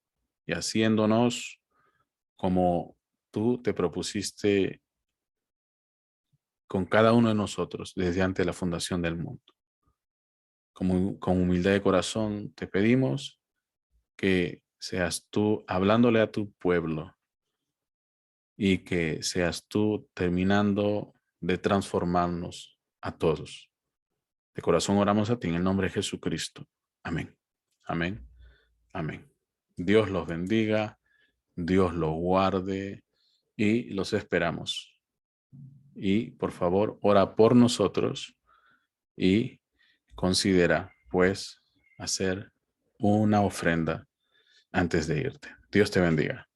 [SPEAKER 1] y haciéndonos como tú te propusiste con cada uno de nosotros desde antes de la fundación del mundo. Con humildad de corazón te pedimos que seas tú hablándole a tu pueblo y que seas tú terminando de transformarnos a todos. De corazón oramos a ti en el nombre de Jesucristo. Amén. Amén. Amén. Dios los bendiga, Dios los guarde y los esperamos. Y por favor, ora por nosotros y considera, pues, hacer una ofrenda antes de irte. Dios te bendiga.